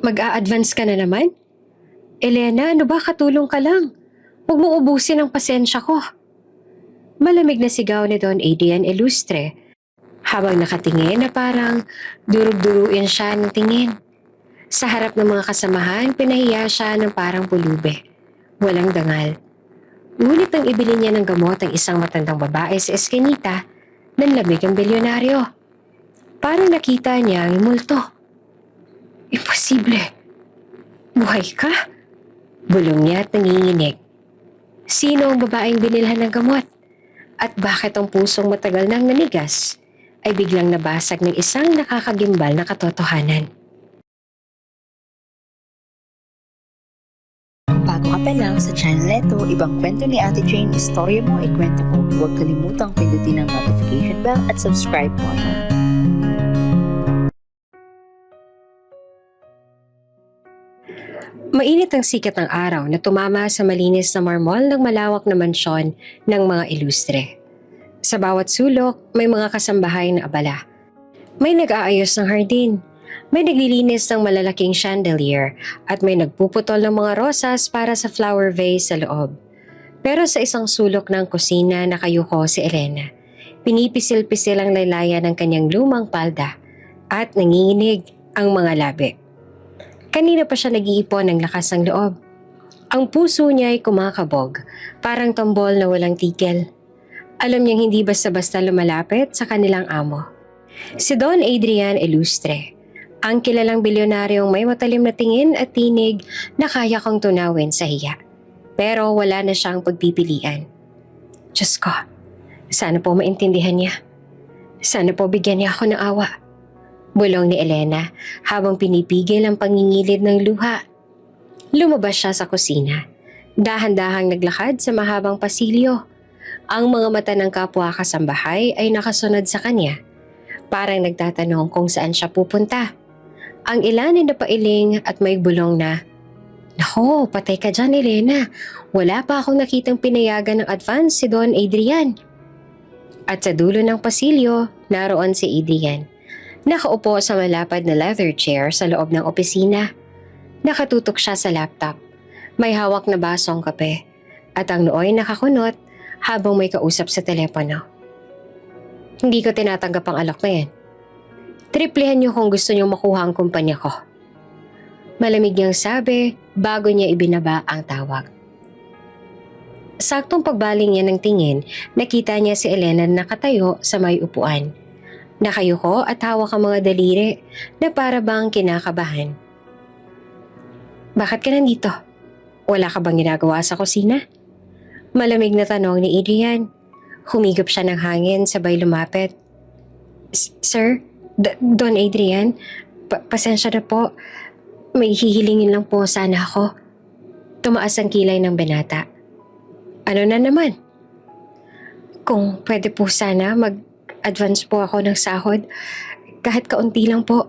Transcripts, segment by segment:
Mag-a-advance ka na naman? Elena, ano ba? Katulong ka lang. Huwag mo ubusin ang pasensya ko. Malamig na sigaw ni Don Adrian Ilustre habang nakatingin na parang durug-duruin siya ng tingin. Sa harap ng mga kasamahan, pinahiya siya ng parang pulube. Walang dangal. Ngunit nang ibili niya ng gamot ang isang matandang babae sa eskinita, nanlamig ang bilyonaryo. Parang nakita niya ang multo. Imposible. Buhay ka? Bulong niya at nanginginig. Sino ang babaeng binilhan ng gamot? At bakit ang pusong matagal nang nanigas ay biglang nabasag ng isang nakakagimbal na katotohanan? Bago ka pa lang sa channel neto, ibang kwento ni Ate Jane, istorya mo, ikwento ko. Huwag kalimutang pindutin ang notification bell at subscribe button. Mainit ang sikat ng araw na tumama sa malinis na marmol ng malawak na mansyon ng mga ilustre. Sa bawat sulok, may mga kasambahay na abala. May nag-aayos ng hardin, may naglilinis ng malalaking chandelier at may nagpuputol ng mga rosas para sa flower vase sa loob. Pero sa isang sulok ng kusina nakayuko si Elena. Pinipisil-pisil ang laylayan ng kanyang lumang palda at nanginginig ang mga labi. Kanina pa siya nag-iipon ng lakas ng loob. Ang puso niya ay kumakabog, parang tambol na walang tigil. Alam niyang hindi basta-basta lumalapit sa kanilang amo. Si Don Adrian Ilustre, ang kilalang bilyonaryong may matalim na tingin at tinig na kaya kong tunawin sa hiya. Pero wala na siyang pagpipilian. Diyos ko, sana po maintindihan niya. Sana po bigyan niya ako ng awa. Bulong ni Elena habang pinipigil ang pangingilid ng luha. Lumabas siya sa kusina. Dahan-dahang naglakad sa mahabang pasilyo. Ang mga mata ng kapwa kasambahay ay nakasunod sa kanya. Parang nagtatanong kung saan siya pupunta. Ang ilan ay napailing at may bulong na, "Nako, patay ka dyan, Elena. Wala pa akong nakitang pinayagan ng advance si Don Adrian." At sa dulo ng pasilyo, naroon si Adrian. Nakaupo sa malapad na leather chair sa loob ng opisina. Nakatutok siya sa laptop. May hawak na basong kape. At ang nooy nakakunot habang may kausap sa telepono. Hindi ko tinatanggap ang alok na yan. Triplehan niyo kung gusto niyo makuha ang kumpanya ko. Malamig niyang sabi bago niya ibinaba ang tawag. Saktong pagbaling niya ng tingin, nakita niya si Elena nakatayo sa may upuan. Nakayuko at hawak ang mga daliri na para bang kinakabahan. "Bakit ka nandito? Wala ka bang ginagawa sa kusina?" Malamig na tanong ni Adrian. Humigop siya ng hangin sabay lumapit. "Sir, Don Adrian, pasensya na po. May hihilingin lang po sana ako." Tumaas ang kilay ng binata. "Ano na naman?" "Kung pwede po sana mag-advance po ako ng sahod. Kahit kaunti lang po.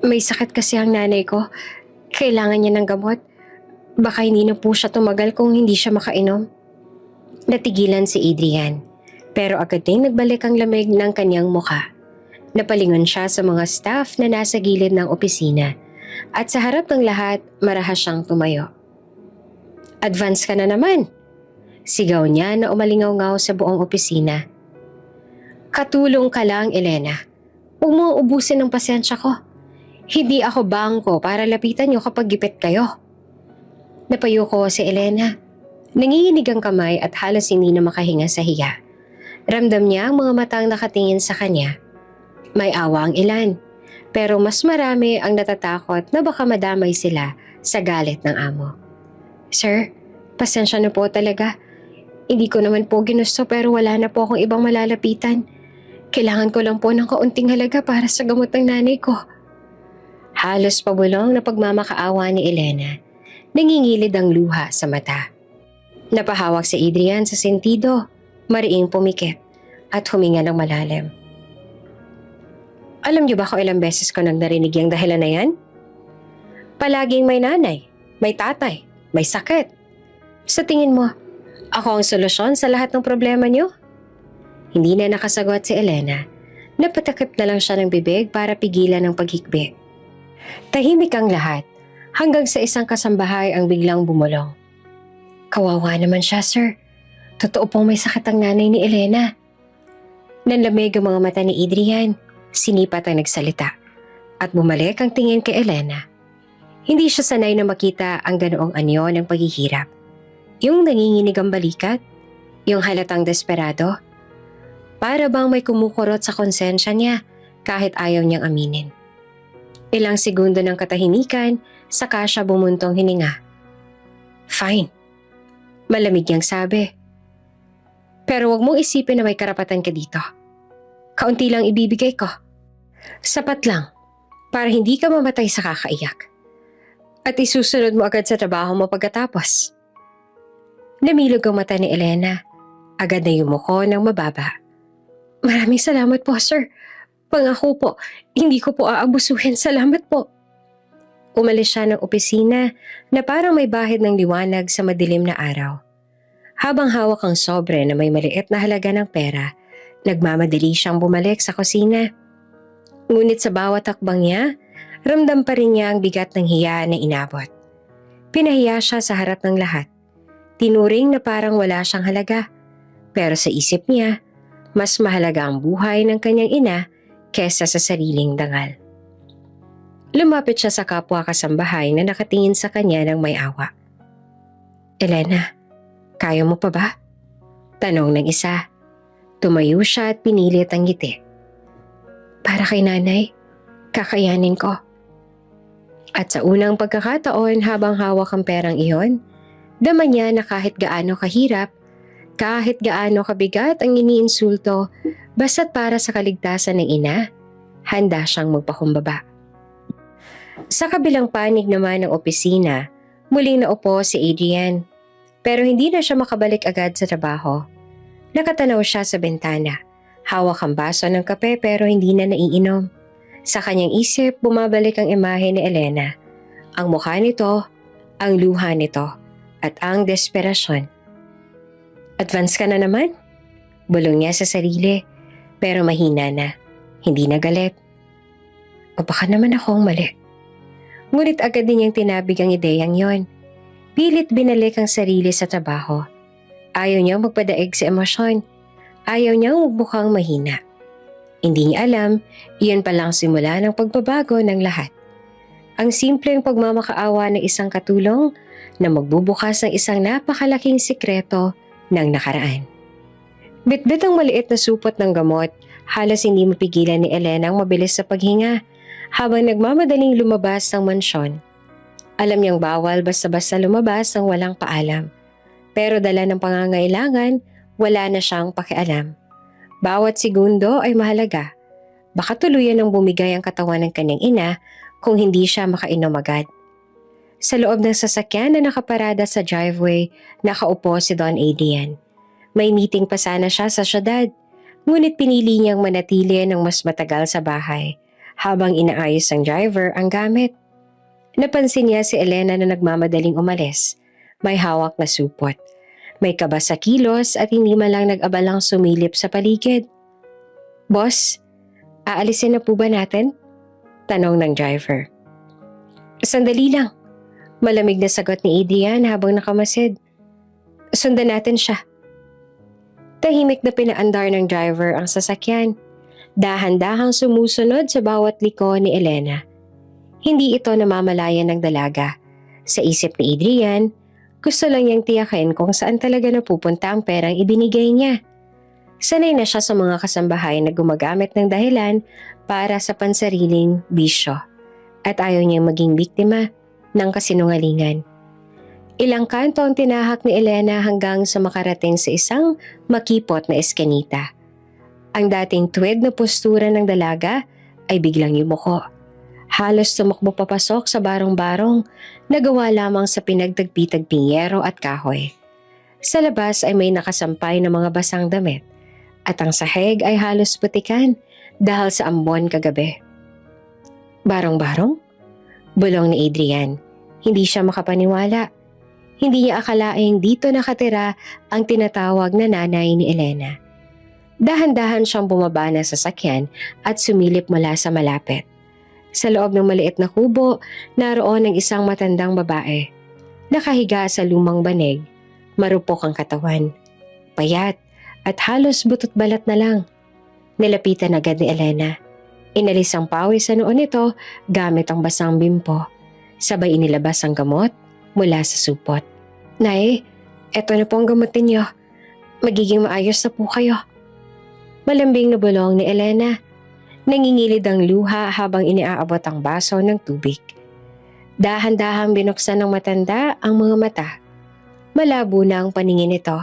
May sakit kasi ang nanay ko. Kailangan niya ng gamot. Baka hindi na po siya tumagal kung hindi siya makainom." Natigilan si Adrian. Pero agad ding nagbalik ang lamig ng kanyang mukha. Napalingon siya sa mga staff na nasa gilid ng opisina. At sa harap ng lahat, marahas siyang tumayo. "Advance ka na naman!" Sigaw niya na umalingaw-ngaw sa buong opisina. "Katulong ka lang, Elena. Huwag mo ubusin ang pasensya ko. Hindi ako bangko para lapitan niyo kapag gipit kayo." Napayuko si Elena. Nanginginig ang kamay at halos hindi na makahinga sa hiya. Ramdam niya ang mga matang nakatingin sa kanya. May awa ang ilan, pero mas marami ang natatakot na baka madamay sila sa galit ng amo. "Sir, pasensya na po talaga. Hindi ko naman po ginusto pero wala na po akong ibang malalapitan. Kailangan ko lang po ng kaunting halaga para sa gamot ng nanay ko." Halos pabulong na pagmamakaawa ni Elena. Nangingilid ang luha sa mata. Napahawak si Adrian sa sentido, mariing pumikit at huminga ng malalim. "Alam niyo ba kung ilang beses ko nang narinig yung dahilan na yan? Palaging may nanay, may tatay, may sakit. Sa tingin mo, ako ang solusyon sa lahat ng problema niyo?" Hindi na nakasagot si Elena. Napatakip na lang siya ng bibig para pigilan ang paghikbi. Tahimik ang lahat Hanggang sa isang kasambahay ang biglang bumulong. Kawawa naman siya, sir. Totoo pong may sakit ang nanay ni Elena. Nanlamig ang mga mata ni Adrian. Sinipat ang nagsalita. At bumalik ang tingin kay Elena. Hindi siya sanay na makita ang ganoong anyo ng paghihirap. Yung nanginginig ang balikat, yung halatang desperado. Para bang may kumukurot sa konsensya niya kahit ayaw niyang aminin. Ilang segundo ng katahimikan, saka siya bumuntong hininga. Fine. Malamig niyang sabi. Pero wag mong isipin na may karapatan ka dito. Kaunti lang ibibigay ko. Sapat lang para hindi ka mamatay sa kakaiyak. At isusunod mo agad sa trabaho mo pagkatapos. Namilog ang mata ni Elena. Agad na yumuko ng mababa. Maraming salamat po, sir. Pangako po, hindi ko po aabusuhin. Salamat po. Umalis siya ng opisina na parang may bahid ng liwanag sa madilim na araw. Habang hawak ang sobre na may maliit na halaga ng pera, nagmamadali siyang bumalik sa kusina. Ngunit sa bawat hakbang niya, ramdam pa rin niya ang bigat ng hiya na inabot. Pinahiya siya sa harap ng lahat. Tinuring na parang wala siyang halaga. Pero sa isip niya, mas mahalaga ang buhay ng kanyang ina kesa sa sariling dangal. Lumapit siya sa kapwa kasambahay na nakatingin sa kanya ng may awa. Elena, kaya mo pa ba? Tanong ng isa. Tumayo siya at pinilit ang ngiti. Para kay nanay, kakayanin ko. At sa unang pagkakataon habang hawak ang perang iyon, dama niya na kahit gaano kahirap, kahit gaano kabigat ang iniinsulto, basta't para sa kaligtasan ng ina, handa siyang magpakumbaba. Sa kabilang panig naman ng opisina, muling naupo si Adrian. Pero hindi na siya makabalik agad sa trabaho. Nakatanaw siya sa bintana. Hawak ang baso ng kape pero hindi na naiinom. Sa kanyang isip, bumabalik ang imahe ni Elena. Ang mukha nito, ang luha nito, at ang desperasyon. Advance ka na naman? Bulong niya sa sarili, pero mahina na. Hindi na galit. O baka naman akong mali. Ngunit agad din niyang tinabig ang ideyang yon. Pilit binalik ang sarili sa trabaho. Ayaw niyang magpadaig sa emosyon. Ayaw niyang magmukhang mahina. Hindi niya alam, iyon palang simula ng pagbabago ng lahat. Ang simpleng pagmamakaawa ng isang katulong na magbubukas ng isang napakalaking sikreto ng nakaraan. Bitbit ang maliit na supot ng gamot, halos hindi mapigilan ni Elena ang mabilis sa paghinga habang nagmamadaling lumabas ng mansyon. Alam niyang bawal basta-basta lumabas ng walang paalam. Pero dala ng pangangailangan, wala na siyang pakialam. Bawat segundo ay mahalaga. Baka tuluyan ng bumigay ang katawan ng kanyang ina kung hindi siya makainom agad. Sa loob ng sasakyan na nakaparada sa driveway, nakaupo si Don Adrian. May meeting pa sana siya sa syudad, ngunit pinili niyang manatili ng mas matagal sa bahay habang inaayos ng driver ang gamit. Napansin niya si Elena na nagmamadaling umalis. May hawak na supot. May kaba sa kilos at hindi man lang nag-abalang sumilip sa paligid. Boss, aalisin na po ba natin? Tanong ng driver. Sandali lang. Malamig na sagot ni Adrian habang nakamasid. Sundan natin siya. Tahimik na pinaandar ng driver ang sasakyan. Dahan-dahang sumusunod sa bawat liko ni Elena. Hindi ito namamalayan ng dalaga. Sa isip ni Adrian, gusto lang niyang tiyakin kung saan talaga napupunta ang perang ibinigay niya. Sanay na siya sa mga kasambahay na gumagamit ng dahilan para sa pansariling bisyo at ayaw niyang maging biktima ng kasinungalingan. Ilang kanto ang tinahak ni Elena hanggang sa makarating sa isang makipot na eskinita. Ang dating tuwid na postura ng dalaga ay biglang yumuko. Halos tumakbo papasok sa barong-barong na gawa lamang sa pinagtagpi-tagping yero at kahoy. Sa labas ay may nakasampay na mga basang damit at ang sahig ay halos putikan dahil sa ambon kagabi. Barong-barong? Bulong ni Adrian. Hindi siya makapaniwala. Hindi niya akalaing dito nakatira ang tinatawag na nanay ni Elena. Dahan-dahan siyang bumaba na sa sasakyan at sumilip mula sa malapit. Sa loob ng maliit na kubo, naroon ang isang matandang babae. Nakahiga sa lumang banig, marupok ang katawan, payat at halos butot balat na lang. Nilapitan agad ni Elena. Inalis ang pawis sa noon nito gamit ang basang bimpo. Sabay inilabas ang gamot mula sa supot. Nay, eto na po ang gamot ninyo. Magiging maayos na po kayo. Malambing na bulong ni Elena. Nangingilid ang luha habang iniaabot ang baso ng tubig. Dahan-dahang binuksan ng matanda ang mga mata. Malabo na ang paningin nito.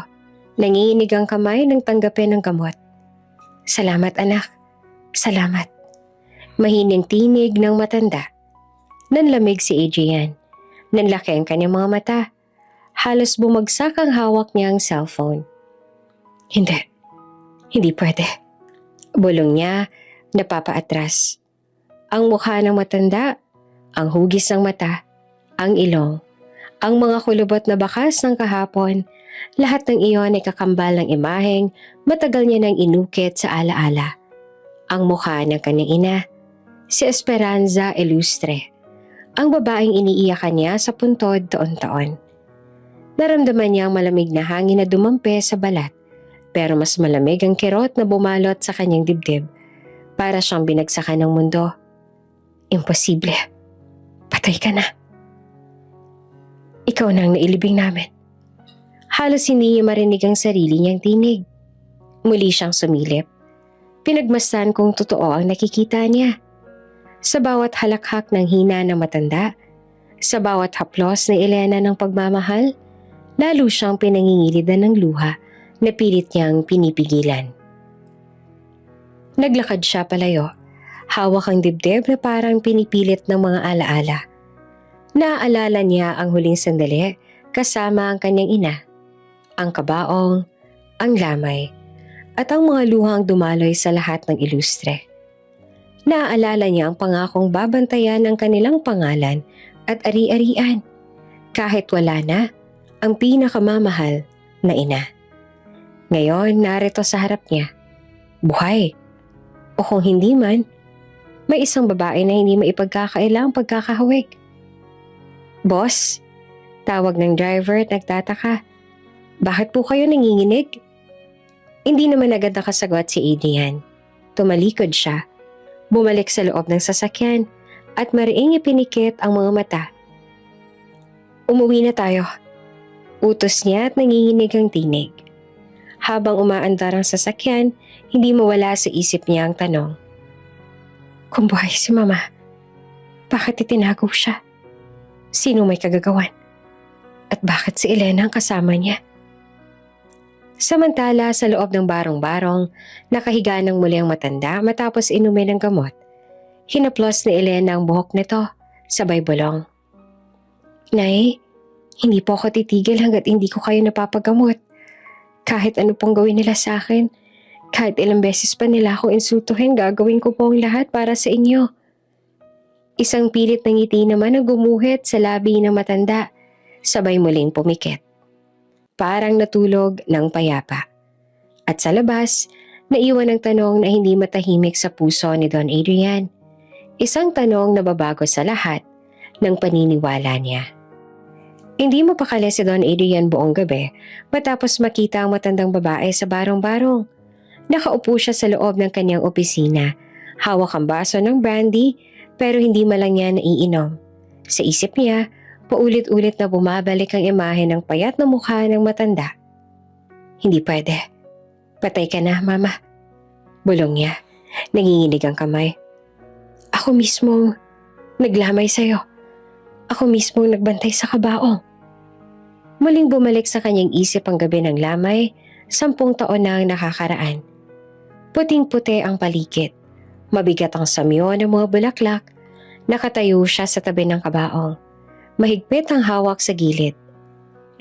Nanginginig ang kamay nang tanggapin ang gamot. Salamat anak. Salamat. Mahining tinig ng matanda. Nanlamig si Adrian. Nanlaki ang kanyang mga mata. Halos bumagsak ang hawak niyang cellphone. Hindi pwede. Bulong niya, napapaatras. Ang mukha ng matanda, ang hugis ng mata, ang ilong, ang mga kulubot na bakas ng kahapon, lahat ng iyon ay kakambal ng imaheng matagal niya nang inukit sa alaala. Ang mukha ng kanyang ina, si Esperanza Ilustre, ang babaeng iniiyakan niya sa puntod taon-taon. Naramdaman niya ang malamig na hangin na dumampi sa balat, pero mas malamig ang kirot na bumalot sa kanyang dibdib. Para siyang binagsakan ng mundo. Imposible. Patay ka na. Ikaw na ang nailibing namin. Halos hindi niya marinig ang sarili niyang tinig. Muli siyang sumilip. Pinagmasdan kung totoo ang nakikita niya. Sa bawat halakhak ng hina ng matanda, sa bawat haplos ni Elena ng pagmamahal, lalo siyang pinangingilidan ng luha na pilit niyang pinipigilan. Naglakad siya palayo, hawak ang dibdib na parang pinipilit ng mga alaala. Naaalala niya ang huling sandali kasama ang kanyang ina, ang kabaong, ang lamay, at ang mga luhang dumaloy sa lahat ng ilustre. Naaalala niya ang pangakong babantayan ang kanilang pangalan at ari-arian, kahit wala na ang pinakamamahal na ina. Ngayon, narito sa harap niya, buhay. O kung hindi man, may isang babae na hindi maipagkakailang pagkakahawig. Boss, tawag ng driver at nagtataka. Bakit po kayo nanginginig? Hindi naman agad nakasagot si Adrian. Tumalikod siya, bumalik sa loob ng sasakyan at mariing ipinikit ang mga mata. Umuwi na tayo. Utos niya at nanginginig ang tinig. Habang umaandar ang sasakyan, hindi mawala sa isip niya ang tanong. Kung buhay si Mama, bakit itinago siya? Sino may kagagawan? At bakit si Elena ang kasama niya? Samantala sa loob ng barong-barong, nakahiga ng muli ang matanda matapos inumin ng gamot. Hinaplos ni Elena ang buhok nito, sabay bulong. Nay, hindi po ako titigil hanggat hindi ko kayo napapagamot. Kahit ano pong gawin nila sa akin, kahit ilang beses pa nila ako insultuhin, gagawin ko po ang lahat para sa inyo. Isang pilit ng ngiti naman ang gumuhit sa labi ng matanda, sabay muling pumikit. Parang natulog ng payapa. At sa labas, naiwan ang tanong na hindi matahimik sa puso ni Don Adrian. Isang tanong na babago sa lahat ng paniniwala niya. Hindi mapakali si Don Adrian buong gabi matapos makita ang matandang babae sa barong-barong. Nakaupo siya sa loob ng kanyang opisina, hawak ang baso ng brandy pero hindi malang niya naiinom. Sa isip niya, paulit-ulit na bumabalik ang imahe ng payat na mukha ng matanda. Hindi pwede. Patay ka na, Mama. Bulong niya. Nanginginig ang kamay. Ako mismong naglamay sa'yo. Ako mismong nagbantay sa kabaong. Muling bumalik sa kanyang isip ang gabi ng lamay, 10 taon na ang nakakaraan. Puting-puti ang paligid. Mabigat ang samyo ng mga bulaklak. Nakatayo siya sa tabi ng kabaong. Mahigpit ang hawak sa gilid.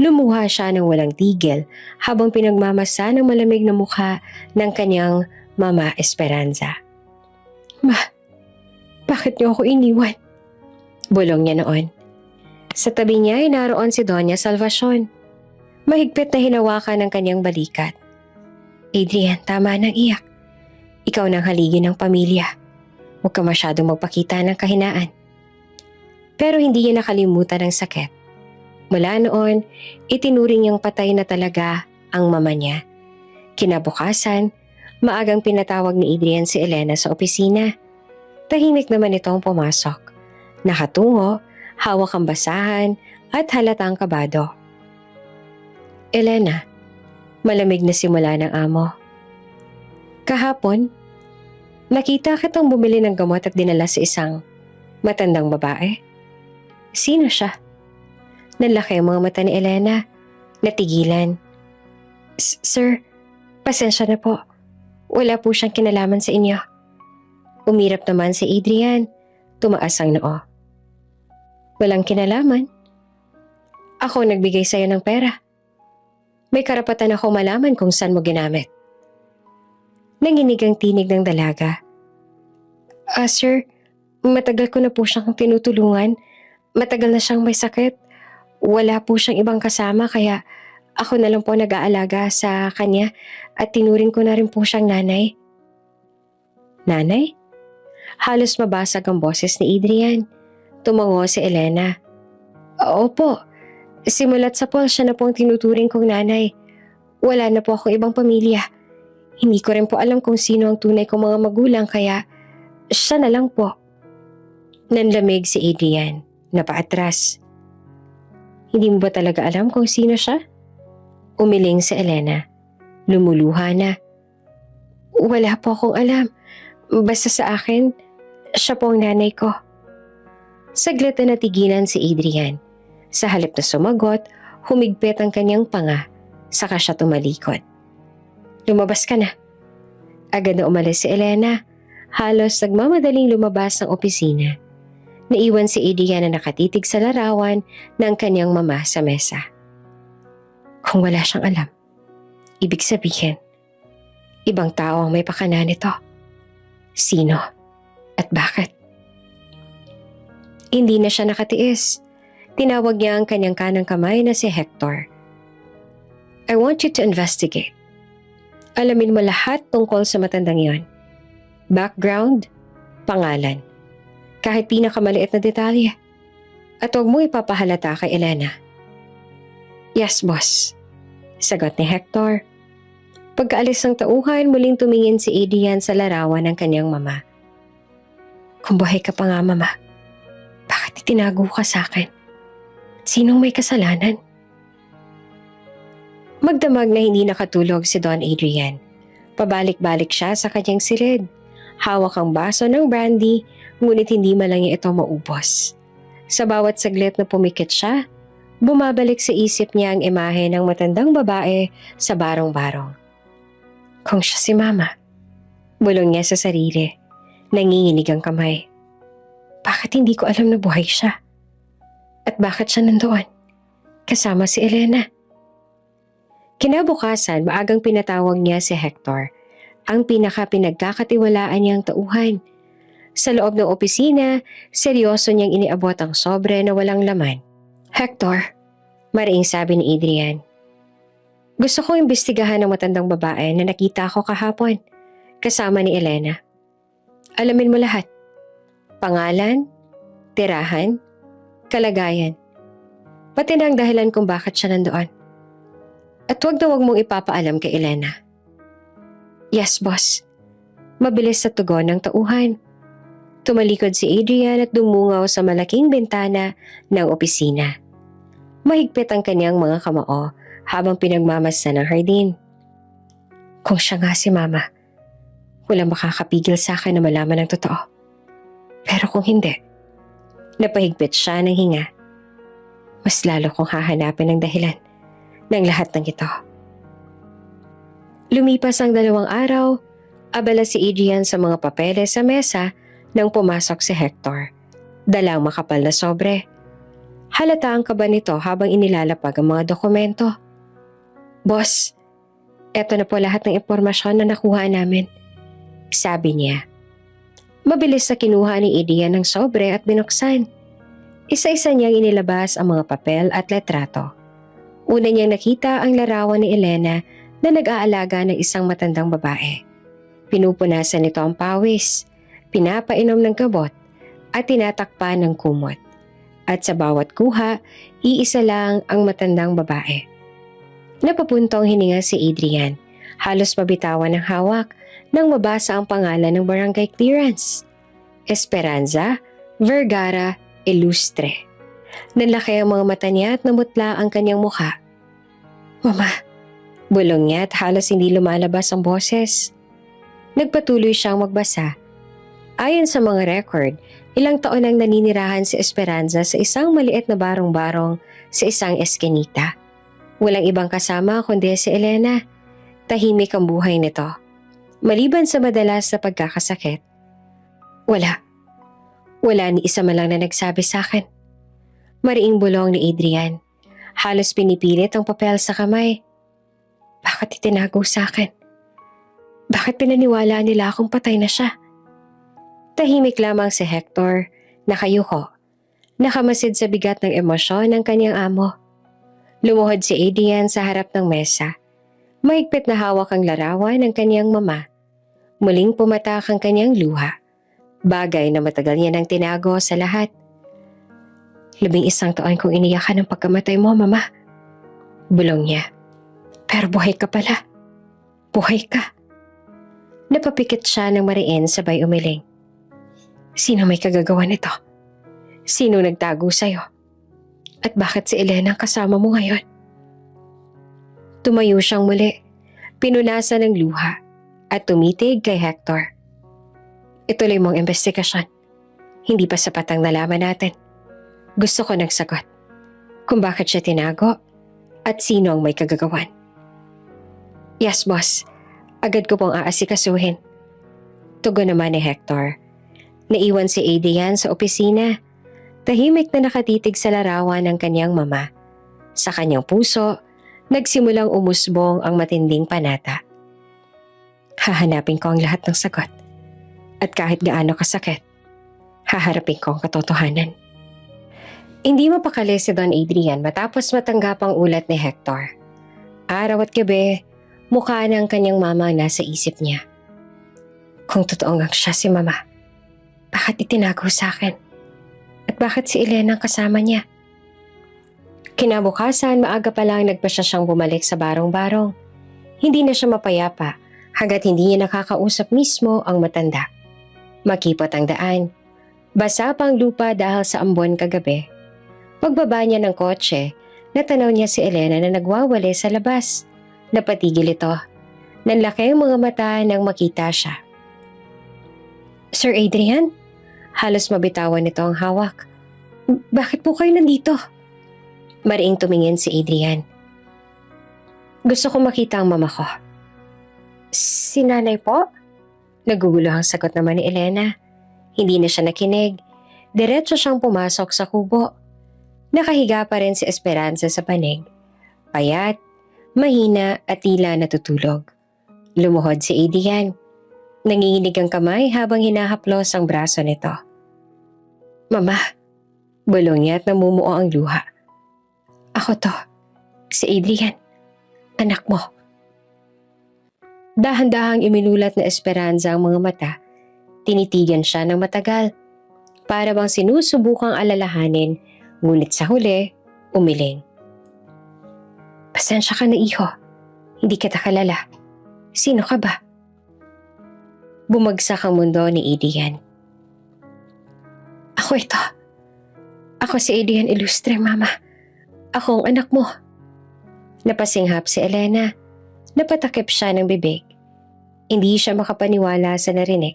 Lumuha siya ng walang tigil habang pinagmamasa ng malamig na mukha ng kanyang Mama Esperanza. Ma, bakit niyo ako iniwan? Bulong niya noon. Sa tabi niya ay naroon si Doña Salvacion. Mahigpit na hinawakan ng kanyang balikat. Adrian, tama nang iyak. Ikaw nang haligi ng pamilya. Huwag ka masyadong magpakita ng kahinaan. Pero hindi niya nakalimutan ang sakit. Mula noon, itinuring niyang patay na talaga ang mama niya. Kinabukasan, maagang pinatawag ni Adrian si Elena sa opisina. Tahimik naman itong pumasok. Nakatungo, hawak ang basahan at halatang kabado. Elena, malamig na simula ng amo. Kahapon, nakita kitang bumili ng gamot at dinala sa isang matandang babae. Sino siya? Nanlaki ang mga mata ni Elena. Natigilan. Sir, pasensya na po. Wala po siyang kinalaman sa inyo. Umirap naman si Adrian. Tumaas ang noo. Walang kinalaman. Ako nagbigay sa'yo ng pera. May karapatan ako malaman kung saan mo ginamit. Nanginig ang tinig ng dalaga. Sir, matagal ko na po siyang tinutulungan. Matagal na siyang may sakit. Wala po siyang ibang kasama kaya ako na lang po nag-aalaga sa kanya at tinuring ko na rin po siyang nanay. Nanay? Halos mabasag ang boses ni Adrian. Tumango si Elena. Opo, simulat sa Paul siya na po ang tinuturing kong nanay. Wala na po akong ibang pamilya. Hindi ko rin po alam kung sino ang tunay kong mga magulang kaya siya na lang po. Nanlamig si Adrian. Napaatras. Hindi mo ba talaga alam kung sino siya? Umiling si Elena. Lumuluha na. Wala po akong alam. Basta sa akin, siya po ang nanay ko. Saglit na natigilan si Adrian. Sa halip na sumagot, humigpit ang kanyang panga, saka siya tumalikod. Lumabas ka na. Agad na umalis si Elena. Halos nagmamadaling lumabas ng opisina. Naiwan si Adrian na nakatitig sa larawan ng kanyang mama sa mesa. Kung wala siyang alam, ibig sabihin, ibang tao ang may pakana nito. Sino at bakit? Hindi na siya nakatiis. Tinawag niya ang kanyang kanang kamay na si Hector. I want you to investigate. Alamin mo lahat tungkol sa matandang yon. Background, pangalan. Kahit pinakamaliit na detalye. At huwag mo ipapahalata kay Elena. Yes, boss. Sagot ni Hector. Pagkaalis ng tauhan, muling tumingin si Adrian sa larawan ng kanyang mama. Kung buhay ka pa nga, mama, bakit itinago ka sa akin? Sinong may kasalanan? Magdamag na hindi nakatulog si Don Adrian. Pabalik-balik siya sa kanyang silid. Hawak ang baso ng brandy, ngunit hindi man lang niya ito maubos. Sa bawat saglit na pumikit siya, bumabalik sa isip niya ang imahe ng matandang babae sa barong-barong. Kung siya si Mama, bulong niya sa sarili, nanginginig ang kamay. Bakit hindi ko alam na buhay siya? At bakit siya nandoon? Kasama si Elena. Kinabukasan, maagang pinatawag niya si Hector, ang pinaka-pinagkakatiwalaan niyang tauhan. Sa loob ng opisina, seryoso niyang iniabot ang sobre na walang laman. Hector, mariing sabi ni Adrian. Gusto kong imbestigahan ang matandang babae na nakita ko kahapon, kasama ni Elena. Alamin mo lahat. Pangalan, tirahan, kalagayan. Pati na ang dahilan kung bakit siya nandoon. At huwag na huwag mong ipapaalam kay Elena. Yes, boss. Mabilis sa tugon ng tauhan. Tumalikod si Adrian at dumungaw sa malaking bintana ng opisina. Mahigpit ang kanyang mga kamao habang pinagmamasdan ng hardin. Kung siya nga si Mama, walang makakapigil sa akin na malaman ang totoo. Pero kung hindi, napahigpit siya ng hinga. Mas lalo kong hahanapin ang dahilan ng lahat ng ito. Lumipas ang 2 araw, abala si Adrian sa mga papeles sa mesa nang pumasok si Hector. Dalang makapal na sobre. Halata ang kaba nito habang inilalapag ang mga dokumento. Boss, eto na po lahat ng impormasyon na nakuha namin, sabi niya. Mabilis na kinuha ni Adrian ng sobre at binuksan. Isa-isa niyang inilabas ang mga papel at letrato. Una niyang nakita ang larawan ni Elena na nag-aalaga ng isang matandang babae. Pinupunasan nito ang pawis. pinapainom ng gamot at tinatakpan ng kumot. At sa bawat kuha, iisa lang ang matandang babae. Napapuntong hininga si Adrian, halos mabitawan ng hawak nang mabasa ang pangalan ng barangay clearance. Esperanza Vergara Ilustre. Nanlaki ang mga mata niya at namutla ang kanyang mukha. Mama, bulong niya at halos hindi lumalabas ang boses. Nagpatuloy siyang magbasa. Ayon sa mga record, ilang taon nang naninirahan si Esperanza sa isang maliit na barong-barong sa isang eskinita. Walang ibang kasama kundi si Elena. Tahimik ang buhay nito. Maliban sa madalas na pagkakasakit. Wala ni isa man lang na nagsabi sa akin. Mariing bulong ni Adrian. Halos pinipilit ang papel sa kamay. Bakit itinago sa akin? Bakit pinaniwala nila akong patay na siya? Tahimik lamang si Hector, nakayuko, nakamasid sa bigat ng emosyon ng kanyang amo. Lumuhod si Adrian sa harap ng mesa. Mahigpit na hawak ang larawan ng kanyang mama. Muling pumatak ang kanyang luha. Bagay na matagal niya nang tinago sa lahat. 11 taon kong iniyakan ng pagkamatay mo, Mama. Bulong niya. Pero buhay ka pala. Buhay ka. Napapikit siya ng mariin sabay umiling. Sino may kagagawa nito? Sino nagtago sa'yo? At bakit si Elena ang kasama mo ngayon? Tumayo siyang muli. Pinunasan ng luha at tumitig kay Hector. Ituloy mong investigasyon. Hindi pa sapat ang nalaman natin. Gusto ko ng sagot. Kung bakit siya tinago at sino ang may kagagawan. Yes, boss. Agad ko pong aasikasuhin. Tugon naman ni Hector. Naiwan si Adrian sa opisina. Tahimik na nakatitig sa larawan ng kanyang mama. Sa kanyang puso, nagsimulang umusbong ang matinding panata. Hahanapin ko ang lahat ng sagot. At kahit gaano kasakit, haharapin ko ang katotohanan. Hindi mapakali si Don Adrian matapos matanggap ang ulat ni Hector. Araw at gabi, mukha ng kanyang mama nasa isip niya. Kung totoo nga siya si Mama, bakit itinago sa akin? At bakit si Elena ang kasama niya? Kinabukasan, maaga pa lang nagpa siyang bumalik sa barong-barong. Hindi na siya mapayapa hanggat hindi niya nakakausap mismo ang matanda. Makipot ang daan. Basa pang lupa dahil sa ambon kagabi. Pagbaba niya ng kotse, natanaw niya si Elena na nagwawali sa labas. Napatigil ito. Nanlaki ang mga mata nang makita siya. Sir Adrian? Halos mabitawan nito ang hawak. Bakit po kayo nandito? Mariing tumingin si Adrian. Gusto ko makita ang mama ko. Si nanay po? Nagugulo ang sagot naman ni Elena. Hindi na siya nakinig. Diretso siyang pumasok sa kubo. Nakahiga pa rin si Esperanza sa panig. Payat, mahina at tila natutulog. Lumuhod si Adrian. Nanginginig ang kamay habang hinahaplos ang braso nito. Mama, bulong niya at namumuo ang luha. Ako to, si Adrian, anak mo. Dahan-dahang iminulat na Esperanza ang mga mata. Tinitigan siya ng matagal. Para bang sinusubukang alalahanin, ngunit sa huli, umiling. Pasensya ka na, iho. Hindi kita kalala. Sino ka ba? Bumagsak ang mundo ni Adrian. Ako ito. Ako si Adrian Ilustre, Mama. Ako ang anak mo. Napasinghap si Elena. Napatakip siya ng bibig. Hindi siya makapaniwala sa narinig.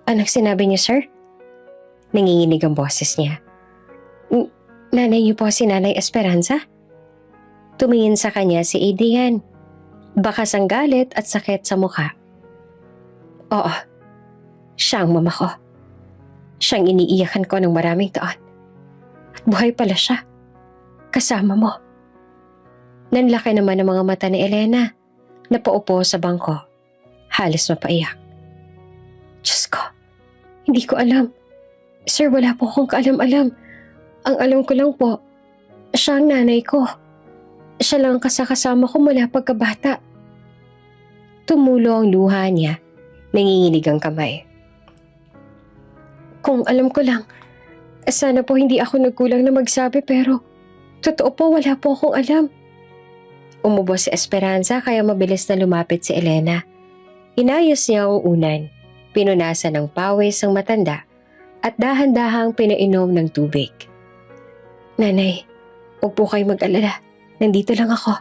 Anong sinabi niyo, sir? Nanginginig ang boses niya. Nanay niyo po si Nanay Esperanza? Tumingin sa kanya si Adrian. Bakas ang galit at sakit sa mukha. Oo, siya ang mama ko. Siyang iniiyakan ko ng maraming taon. At buhay pala siya. Kasama mo. Nanlaki naman ang mga mata ni Elena. Napaupo sa bangko. Halos mapaiyak. Diyos ko, hindi ko alam. Sir, wala po akong kaalam-alam. Ang alam ko lang po, siya ang nanay ko. Siya lang ang kasakasama ko mula pagkabata. Tumulo ang luha niya. Nanginginig ang kamay. Kung alam ko lang, sana po hindi ako nagkulang na magsabi pero totoo po wala po akong alam. Umubos si Esperanza kaya mabilis na lumapit si Elena. Inayos niya ang unan, pinunasan ng pawis ang matanda at dahan-dahang pinainom ng tubig. Nanay, huwag po kayo mag-alala. Nandito lang ako.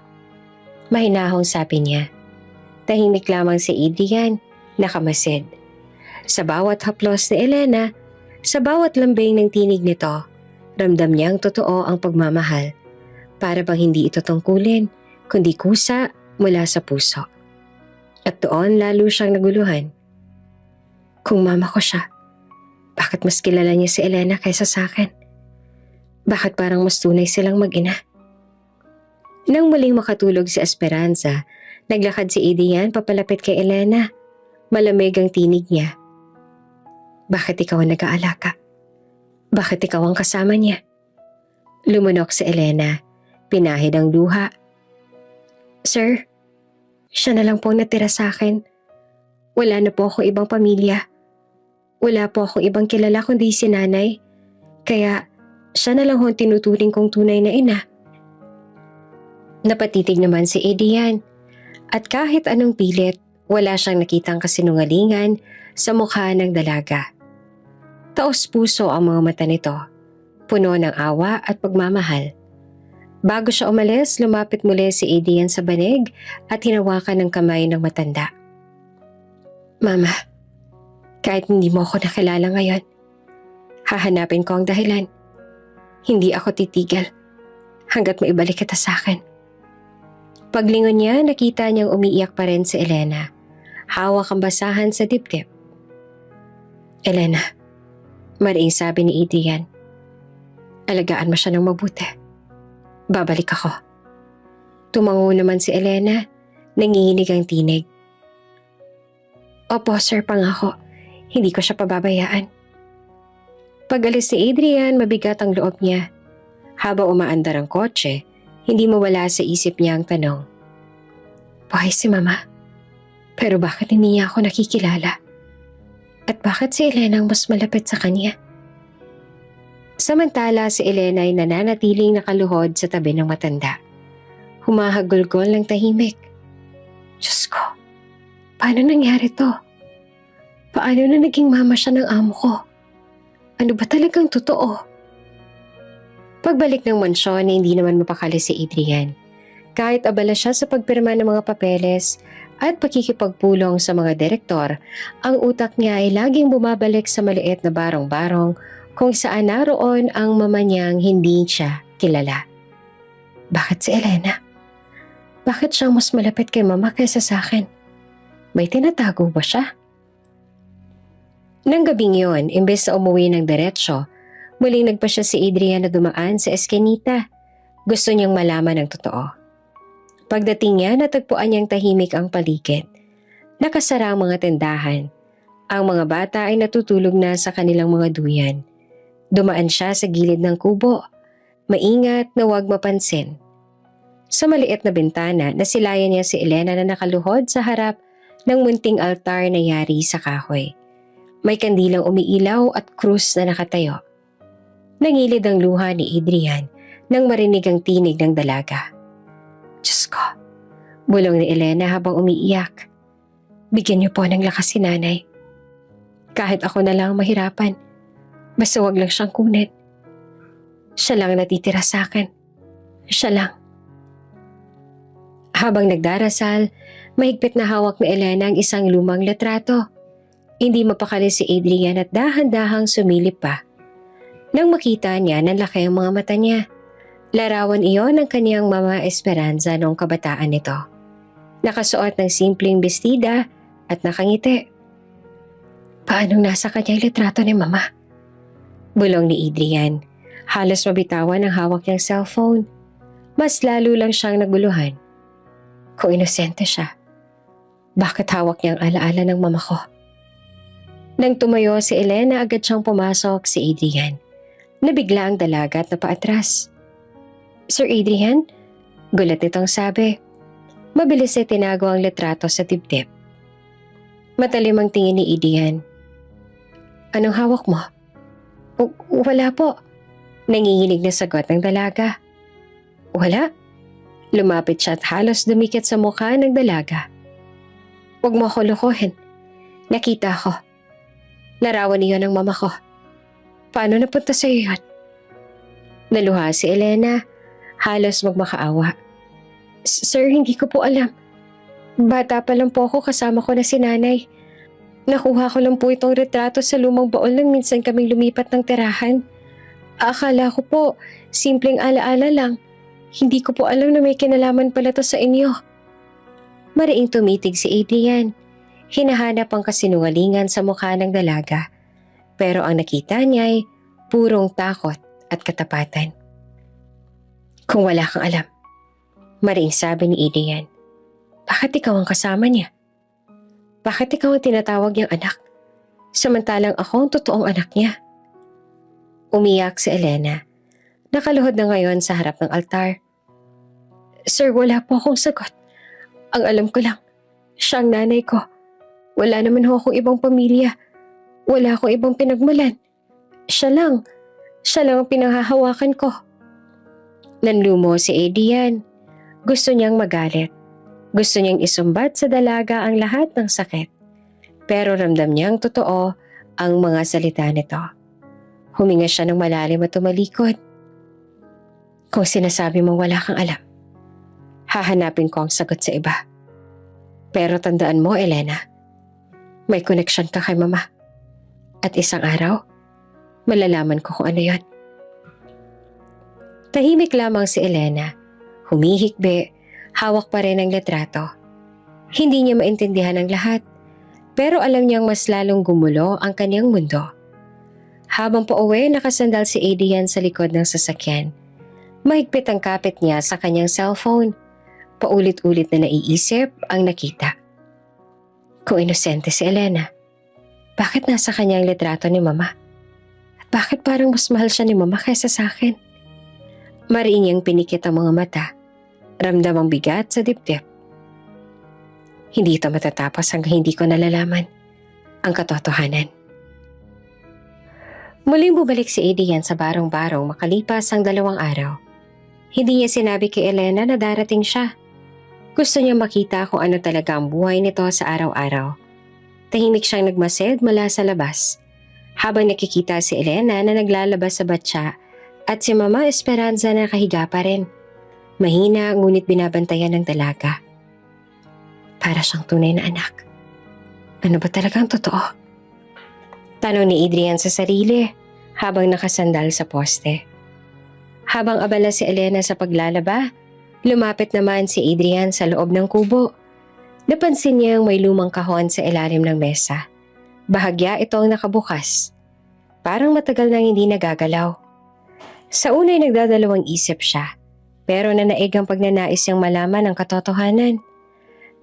Mahinahong sabi niya. Tahimik lamang si Adrian, nakamasid. Sa bawat haplos ni Elena, sa bawat lambing ng tinig nito, ramdam niyang totoo ang pagmamahal. Para bang hindi ito tungkulin, kundi kusa mula sa puso. At doon lalo siyang naguluhan. Kung mama ko siya, bakit mas kilala niya si Elena kaysa sa akin? Bakit parang mas tunay silang mag-ina? Nang muling makatulog si Esperanza, naglakad si Adrian papalapit kay Elena. Malamig ang tinig niya. Bakit ikaw ang nag-aalaka? Bakit ikaw ang kasama niya? Lumunok si Elena. Pinahid ang luha. Sir, siya na lang po ang natira sa akin. Wala na po akong ibang pamilya. Wala po akong ibang kilala kundi si nanay. Kaya siya na lang ho ang tinuturing kong tunay na ina. Napatitig naman si Adrian. At kahit anong pilit, wala siyang nakitang kasinungalingan sa mukha ng dalaga. Taos puso ang mga mata nito, puno ng awa at pagmamahal. Bago siya umalis, lumapit muli si Adrian sa banig at hinawakan ng kamay ng matanda. Mama, kahit hindi mo ako nakilala ngayon, hahanapin ko ang dahilan. Hindi ako titigil hanggat maibalik kita sa akin. Paglingon niya, nakita niyang umiiyak pa rin si Elena. Hawak ang basahan sa dibdib. Elena, mariing sabi ni Adrian. Alagaan mo siya ng mabuti. Babalik ako. Tumango naman si Elena, nanginginig ang tinig. Opo sir, pangako. Hindi ko siya pababayaan. Pag-alis ni Adrian, mabigat ang loob niya. Habang umaandar ang kotse, hindi mawala sa isip niya ang tanong. Buhay si Mama? Pero bakit hindi niya ako nakikilala? At bakit si Elena ang mas malapit sa kanya? Samantala si Elena ay nananatiling nakaluhod sa tabi ng matanda. Humahagulgol ng tahimik. Diyos ko, paano nangyari to? Paano na naging mama siya ng amo ko? Ano ba talagang totoo? Pagbalik ng mansyon, hindi naman mapakali si Adrian. Kahit abala siya sa pagpirma ng mga papeles at pakikipagpulong sa mga direktor, ang utak niya ay laging bumabalik sa maliit na barong-barong kung saan naroon ang mama niyang hindi siya kilala. Bakit si Elena? Bakit siyang mas malapit kay mama kaysa sa akin? May tinatago ba siya? Nang gabing yun, imbes na umuwi ng diretsyo, muling nagpa siya si Adrian na dumaan sa eskinita. Gusto niyang malaman ang totoo. Pagdating niya, natagpuan niyang tahimik ang paligid. Nakasara ang mga tindahan. Ang mga bata ay natutulog na sa kanilang mga duyan. Dumaan siya sa gilid ng kubo. Maingat na huwag mapansin. Sa maliit na bintana, nasilayan niya si Elena na nakaluhod sa harap ng munting altar na yari sa kahoy. May kandilang umiilaw at krus na nakatayo. Nangilid ang luha ni Adrian nang marinig ang tinig ng dalaga. Diyos ko, bulong ni Elena habang umiiyak. Bigyan niyo po ng lakas si nanay. Kahit ako na lang mahirapan, basta wag lang siyang kunin. Siya lang natitira sa akin. Siya lang. Habang nagdarasal, mahigpit na hawak ni Elena ang isang lumang litrato. Hindi mapakali si Adrian at dahan-dahang sumilip pa. Nang makita niya, nanlaki ang mga mata niya. Larawan iyon ng kaniyang mama Esperanza noong kabataan nito. Nakasuot ng simpleng bestida at nakangiti. Paanong nasa kanya ang litrato ni mama? Bulong ni Adrian. Halos mabitawan ang hawak niyang cellphone. Mas lalo lang siyang naguluhan. Kung inosente siya, bakit hawak niya ang alaala ng mama ko? Nang tumayo si Elena, agad siyang pumasok si Adrian. Nabigla ang dalaga at napaatras. Sir Adrian? Gulat nitong sabi. Mabilis ay tinago ang litrato sa dibdib. Matalim ang tingin ni Adrian. Anong hawak mo? Wala po. Nanginginig na sagot ng dalaga. Wala? Lumapit siya at halos dumikit sa mukha ng dalaga. Huwag mo ako lukuhin. Nakita ko. Larawan niyo ng mama ko. Paano napunta sa iyo yun? Naluha si Elena, halos magmakaawa. Sir, hindi ko po alam. Bata pa lang po ako, kasama ko na si nanay. Nakuha ko lang po itong retrato sa lumang baon nang minsan kaming lumipat ng tirahan. Akala ko po, simpleng alaala lang. Hindi ko po alam na may kinalaman pala to sa inyo. Mariing tumitig si Adrian. Hinahanap ang kasinungalingan sa mukha ng dalaga. Pero ang nakita niya ay purong takot at katapatan. Kung wala kang alam, mariing sabi ni Adrian, bakit ikaw ang kasama niya? Bakit ikaw ang tinatawag niyang anak? Samantalang ako ang totoong anak niya. Umiyak si Elena. Nakaluhod na ngayon sa harap ng altar. Sir, wala po akong sagot. Ang alam ko lang, siya ang nanay ko. Wala naman ho akong ibang pamilya. Wala akong ibang pinagmulan. Siya lang. Siya lang ang pinanghahawakan ko. Nanlumo si Adrian. Gusto niyang magalit. Gusto niyang isumbat sa dalaga ang lahat ng sakit. Pero ramdam niyang totoo ang mga salita nito. Huminga siya ng malalim at tumalikod. Kung sinasabi mong wala kang alam, hahanapin ko ang sagot sa iba. Pero tandaan mo, Elena, may connection ka kay mama. At isang araw, malalaman ko kung ano yon. Tahimik lamang si Elena. Humihikbi, hawak pa rin ang litrato. Hindi niya maintindihan ang lahat, pero alam niyang mas lalong gumulo ang kanyang mundo. Habang pauwi, nakasandal si Adrian sa likod ng sasakyan. Mahigpit ang kapit niya sa kanyang cellphone. Paulit-ulit na naiisip ang nakita. Kung inosente si Elena, bakit nasa kanyang litrato ni mama? At bakit parang mas mahal siya ni mama kaysa sa akin? Mariing niyang pinikit ang mga mata. Ramdam ang bigat sa dibdib. Hindi ito matatapos hanggang hindi ko nalalaman ang katotohanan. Muling bumalik si Adrian sa barong-barong makalipas ang 2 araw. Hindi niya sinabi kay Elena na darating siya. Gusto niya makita kung ano talaga ang buhay nito sa araw-araw. Tahimik siyang nagmasid mula sa labas. Habang nakikita si Elena na naglalabas sa batya at si Mama Esperanza na nakahiga pa rin. Mahina ngunit binabantayan ng dalaga. Para siyang tunay na anak. Ano ba talagang totoo? Tanong ni Adrian sa sarili habang nakasandal sa poste. Habang abala si Elena sa paglalaba, lumapit naman si Adrian sa loob ng kubo. Napansin niyang may lumang kahon sa ilalim ng mesa. Bahagya itong nakabukas. Parang matagal nang hindi nagagalaw. Sa unay nagdadalawang isip siya, pero nanaig ang pagnanais niyang malaman ang katotohanan.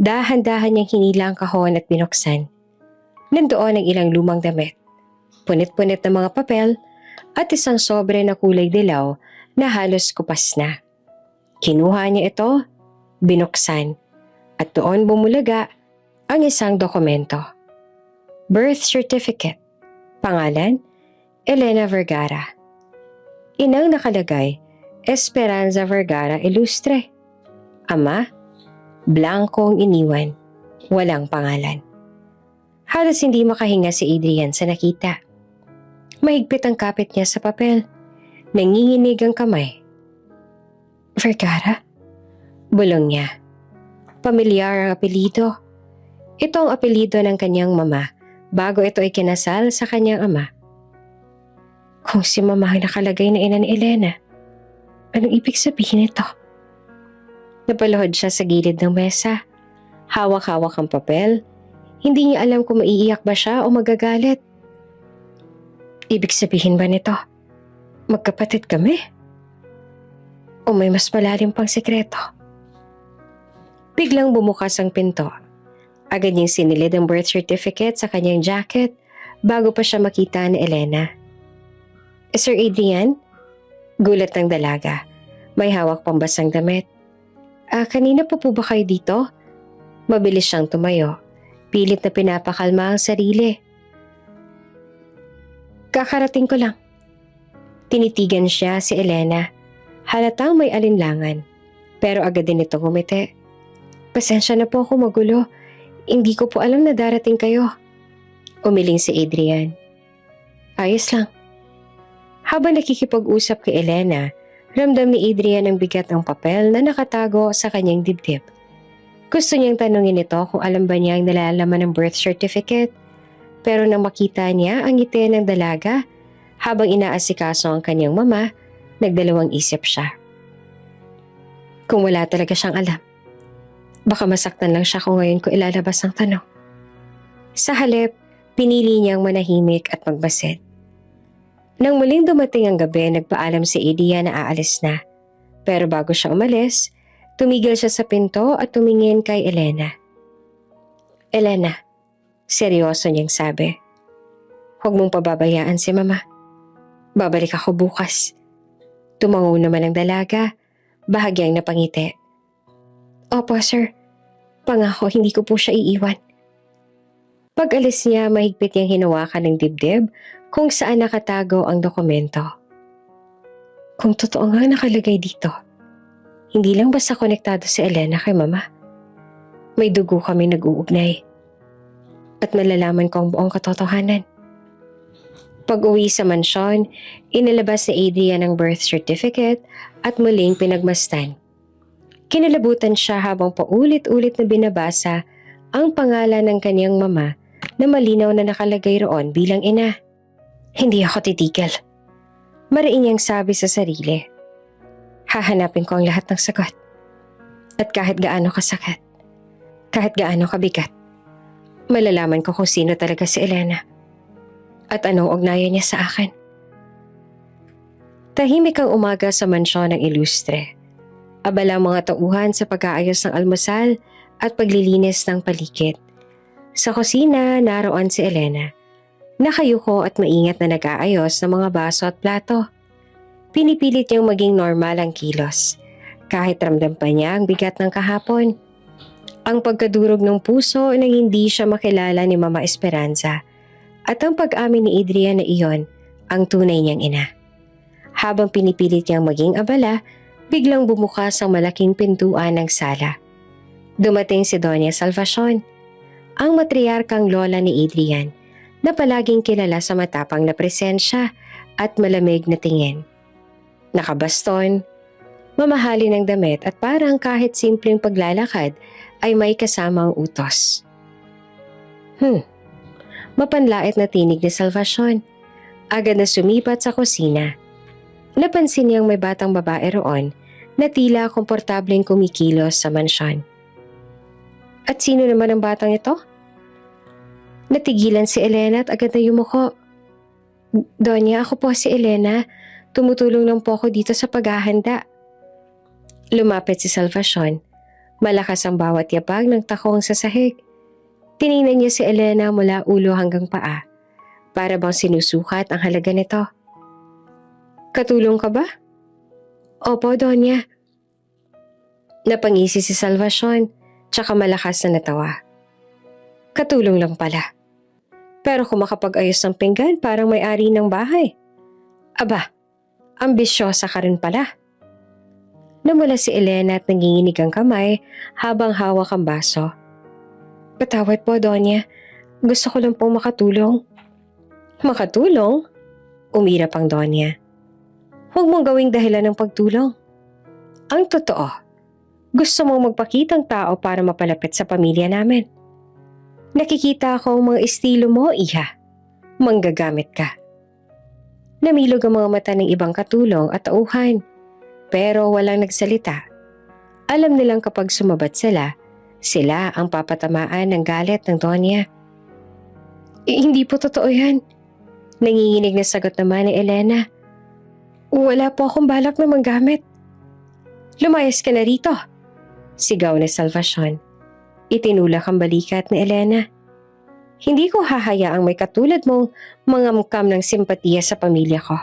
Dahan-dahan niyang hinila ang kahon at binuksan. Nandoon ang ilang lumang damit, punit-punit na mga papel at isang sobre na kulay dilaw na halos kupas na. Kinuha niya ito, binuksan, at doon bumulaga ang isang dokumento. Birth certificate. Pangalan, Elena Vergara. Inang nakalagay, Esperanza Vergara Ilustre. Ama, blankong iniwan, walang pangalan. Halos hindi makahinga si Adrian sa nakita. Mahigpit ang kapit niya sa papel. Nanginginig ang kamay. Vergara? Bulong niya. Pamilyar ang apelido. Ito ang apelido ng kanyang mama bago ito ikinasal sa kanyang ama. Kung si mama ang nakalagay na ina ni Elena, anong ibig sabihin ito? Napaluhod siya sa gilid ng mesa. Hawak-hawak ang papel. Hindi niya alam kung maiiyak ba siya o magagalit. Ibig sabihin ba nito, magkapatid kami? O may mas malalim pang sekreto? Biglang bumukas ang pinto. Agad niyang sinilid ang birth certificate sa kanyang jacket bago pa siya makita ni Elena. Sir Adrian? Gulat ng dalaga. May hawak pang basang damit. Kanina pa po ba kayo dito? Mabilis siyang tumayo. Pilit na pinapakalma ang sarili. Kakarating ko lang. Tinitigan siya si Elena. Halatang may alinlangan. Pero agad din itong ngumiti. Pasensya na po ako magulo. Hindi ko po alam na darating kayo. Umiling si Adrian. Ayos lang. Habang nakikipag-usap kay Elena, ramdam ni Adrian ang bigat ng papel na nakatago sa kanyang dibdib. Gusto niyang tanungin ito kung alam ba niya ang nalalaman ng birth certificate. Pero nang makita niya ang ngiti ng dalaga habang inaasikaso ang kanyang mama, nagdalawang isip siya. Kung wala talaga siyang alam, baka masaktan lang siya kung ngayon ko ilalabas ang tanong. Sa halip, pinili niyang manahimik at magbasid. Nang muling dumating ang gabi, nagpaalam si Adrian na aalis na. Pero bago siya umalis, tumigil siya sa pinto at tumingin kay Elena. Elena, seryoso niyang sabi. Huwag mong pababayaan si Mama. Babalik ako bukas. Tumango naman ang dalaga, bahagyang napangiti. Opo sir, pangako hindi ko po siya iiwan. Pag-alis niya, mahigpit niyang hinawakan ng dibdib kung saan nakatago ang dokumento. Kung totoo nga nakalagay dito, hindi lang basta konektado si Elena kay Mama. May dugo kami nag-uugnay. At malalaman ko ang buong katotohanan. Pag-uwi sa mansyon, inilabas ni Adrian ang birth certificate at muling pinagmasdan. Kinalabutan siya habang paulit-ulit na binabasa ang pangalan ng kanyang mama na malinaw na nakalagay roon bilang ina. Hindi ako titigil. Mariin niyang sabi sa sarili. Hahanapin ko ang lahat ng sagot. At kahit gaano kasakit, kahit gaano kabigat, malalaman ko kung sino talaga si Elena. At anong ugnayan niya sa akin. Tahimik ang umaga sa mansyon ng ilustre. Abala ang mga tauhan sa pag-aayos ng almusal at paglilinis ng paligid. Sa kusina, naroon si Elena. Nakayuko at maingat na nag-aayos ng mga baso at plato. Pinipilit niyang maging normal ang kilos. Kahit ramdam pa niya ang bigat ng kahapon. Ang pagkadurog ng puso nang hindi siya makilala ni Mama Esperanza. At ang pag-amin ni Adrian na iyon ang tunay niyang ina. Habang pinipilit niyang maging abala, biglang bumukas ang malaking pintuan ng sala. Dumating si Doña Salvacion, ang matriarkang lola ni Adrian, na palaging kilala sa matapang na presensya at malamig na tingin. Nakabaston, mamahalin ng damit at parang kahit simpleng paglalakad ay may kasamang utos. Mapanlait na tinig ni Salvacion. Agad na sumipat sa kusina. Napansin niyang may batang babae roon na tila komportableng kumikilos sa mansyon. At sino naman ang batang ito? Natigilan si Elena at agad na yumuko. Donya, ako po si Elena. Tumutulong lang po ako dito sa paghahanda. Lumapit si Salvacion. Malakas ang bawat yabag ng takong sa sahig. Tiningnan niya si Elena mula ulo hanggang paa. Para bang sinusukat ang halaga nito. Katulong ka ba? Opo, Donya. Napangisi si Salvacion, tsaka malakas na natawa. Katulong lang pala. Pero kung makapag-ayos ng pinggan, parang may-ari ng bahay. Aba, ambisyosa ka rin pala. Namula si Elena at nanginginig ang kamay habang hawak ang baso. Patawad po, Donya. Gusto ko lang pong makatulong. Makatulong? Umirap ang Donya. Huwag mong gawing dahilan ng pagtulong. Ang totoo, gusto mong magpakitang tao para mapalapit sa pamilya namin. Nakikita ko ang mga estilo mo, iha. Manggagamit ka. Namilog ang mga mata ng ibang katulong at tauhan. Pero walang nagsalita. Alam nilang kapag sumabat sila ang papatamaan ng galit ng Donya. Hindi po totoo yan. Nanginginig na sagot naman ni Elena. Wala po akong balak na manggamit. Lumayas ka na rito. Sigaw ni Salvacion. Itinulak ang balikat ni Elena. Hindi ko hahayaang may katulad mong mangamkam ng simpatiya sa pamilya ko.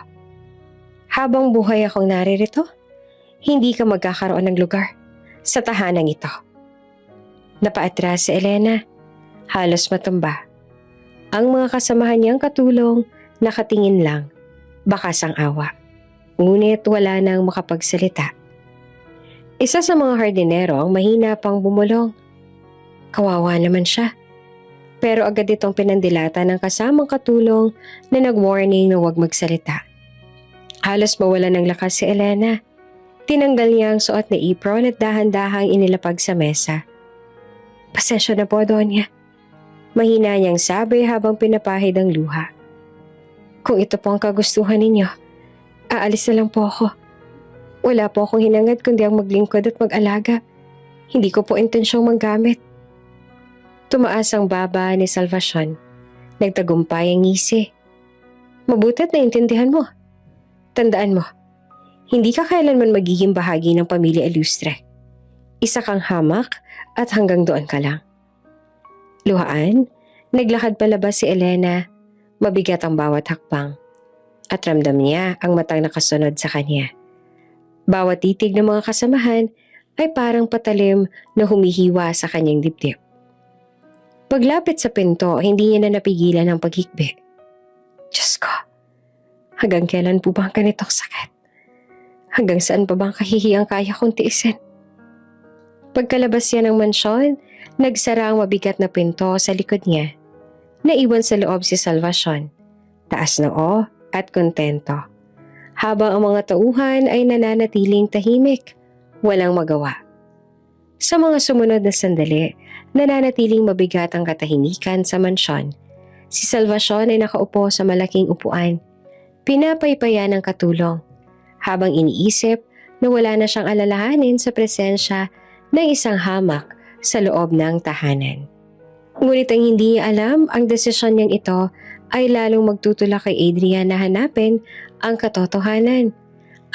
Habang buhay akong naririto, hindi ka magkakaroon ng lugar sa tahanang ito. Napaatras si Elena. Halos matumba. Ang mga kasamahan niyang katulong nakatingin lang, bakas ang awa. Ngunit wala nang makapagsalita. Isa sa mga hardinero ang mahina pang bumulong. Kawawa naman siya. Pero agad itong pinandilata ng kasamang katulong na nag-warning na huwag magsalita. Halos mawala ng lakas si Elena. Tinanggal niya ang suot na apron at dahan-dahang inilapag sa mesa. Pasensya na po, Donya. Mahina niyang sabi habang pinapahid ang luha. Kung ito po ang kagustuhan ninyo, aalis na lang po ako. Wala po akong hinangad kundi ang maglingkod at mag-alaga. Hindi ko po intensyong manggamit. Tumaas ang baba ni Salvacion. Nagtagumpay ang ngisi. Mabuti't naintindihan mo. Tandaan mo, hindi ka kailanman magiging bahagi ng pamilya Ilustre. Isa kang hamak at hanggang doon ka lang. Luhaan, naglakad palabas si Elena. Mabigat ang bawat hakbang. At ramdam niya ang matang nakasunod sa kanya. Bawat titig ng mga kasamahan ay parang patalim na humihiwa sa kanyang dibdib. Paglapit sa pinto, hindi niya na napigilan ang paghikbi. Diyos ko, hanggang kailan po bang ganitong sakit? Hanggang saan pa bang kahihiyang kaya kong tiisin? Pagkalabas niya ng mansyon, nagsara ang mabigat na pinto sa likod niya. Naiwan sa loob si Salvacion, taas noo at kontento. Habang ang mga tauhan ay nananatiling tahimik, walang magawa. Sa mga sumunod na sandali, nananatiling mabigat ang katahimikan sa mansyon. Si Salvacion ay nakaupo sa malaking upuan, pinapaypayan ng katulong, habang iniisip na wala na siyang alalahanin sa presensya ng isang hamak sa loob ng tahanan. Ngunit ang hindi niya alam, ang desisyon niyang ito ay lalong magtutulak kay Adrian na hanapin ang katotohanan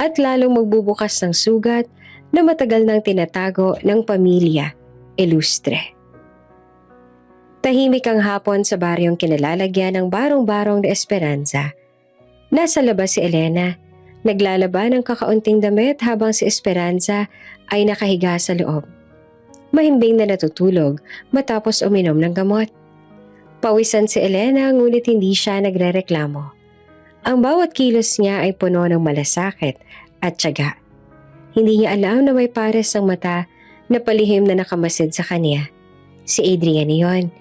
at lalong magbubukas ng sugat na matagal nang tinatago ng pamilya Ilustre. Tahimik ang hapon sa baryong kinalalagyan ng barong-barong de Esperanza. Nasa labas si Elena, naglalaba ng kakaunting damit habang si Esperanza ay nakahiga sa loob. Mahimbing na natutulog matapos uminom ng gamot. Pawisan si Elena ngunit hindi siya nagrereklamo. Ang bawat kilos niya ay puno ng malasakit at tiyaga. Hindi niya alam na may pares ang mata na palihim na nakamasid sa kanya. Si Adrian iyon,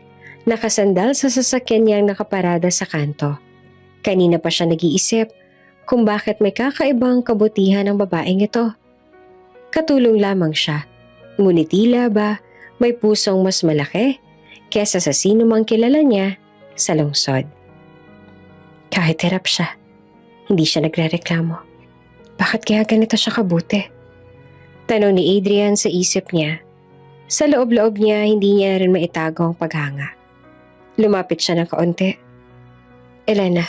nakasandal sa sasakyan niyang nakaparada sa kanto. Kanina pa siya nag-iisip kung bakit may kakaibang kabutihan ng babaeng ito. Katulong lamang siya, ngunit tila ba may pusong mas malaki kesa sa sino mang kilala niya sa lungsod. Kahit hirap siya, hindi siya nagrereklamo. Bakit kaya ganito siya kabuti? Tanong ni Adrian sa isip niya. Sa loob-loob niya, hindi niya rin maitago ang paghanga. Lumapit siya ng kaunti. Elena,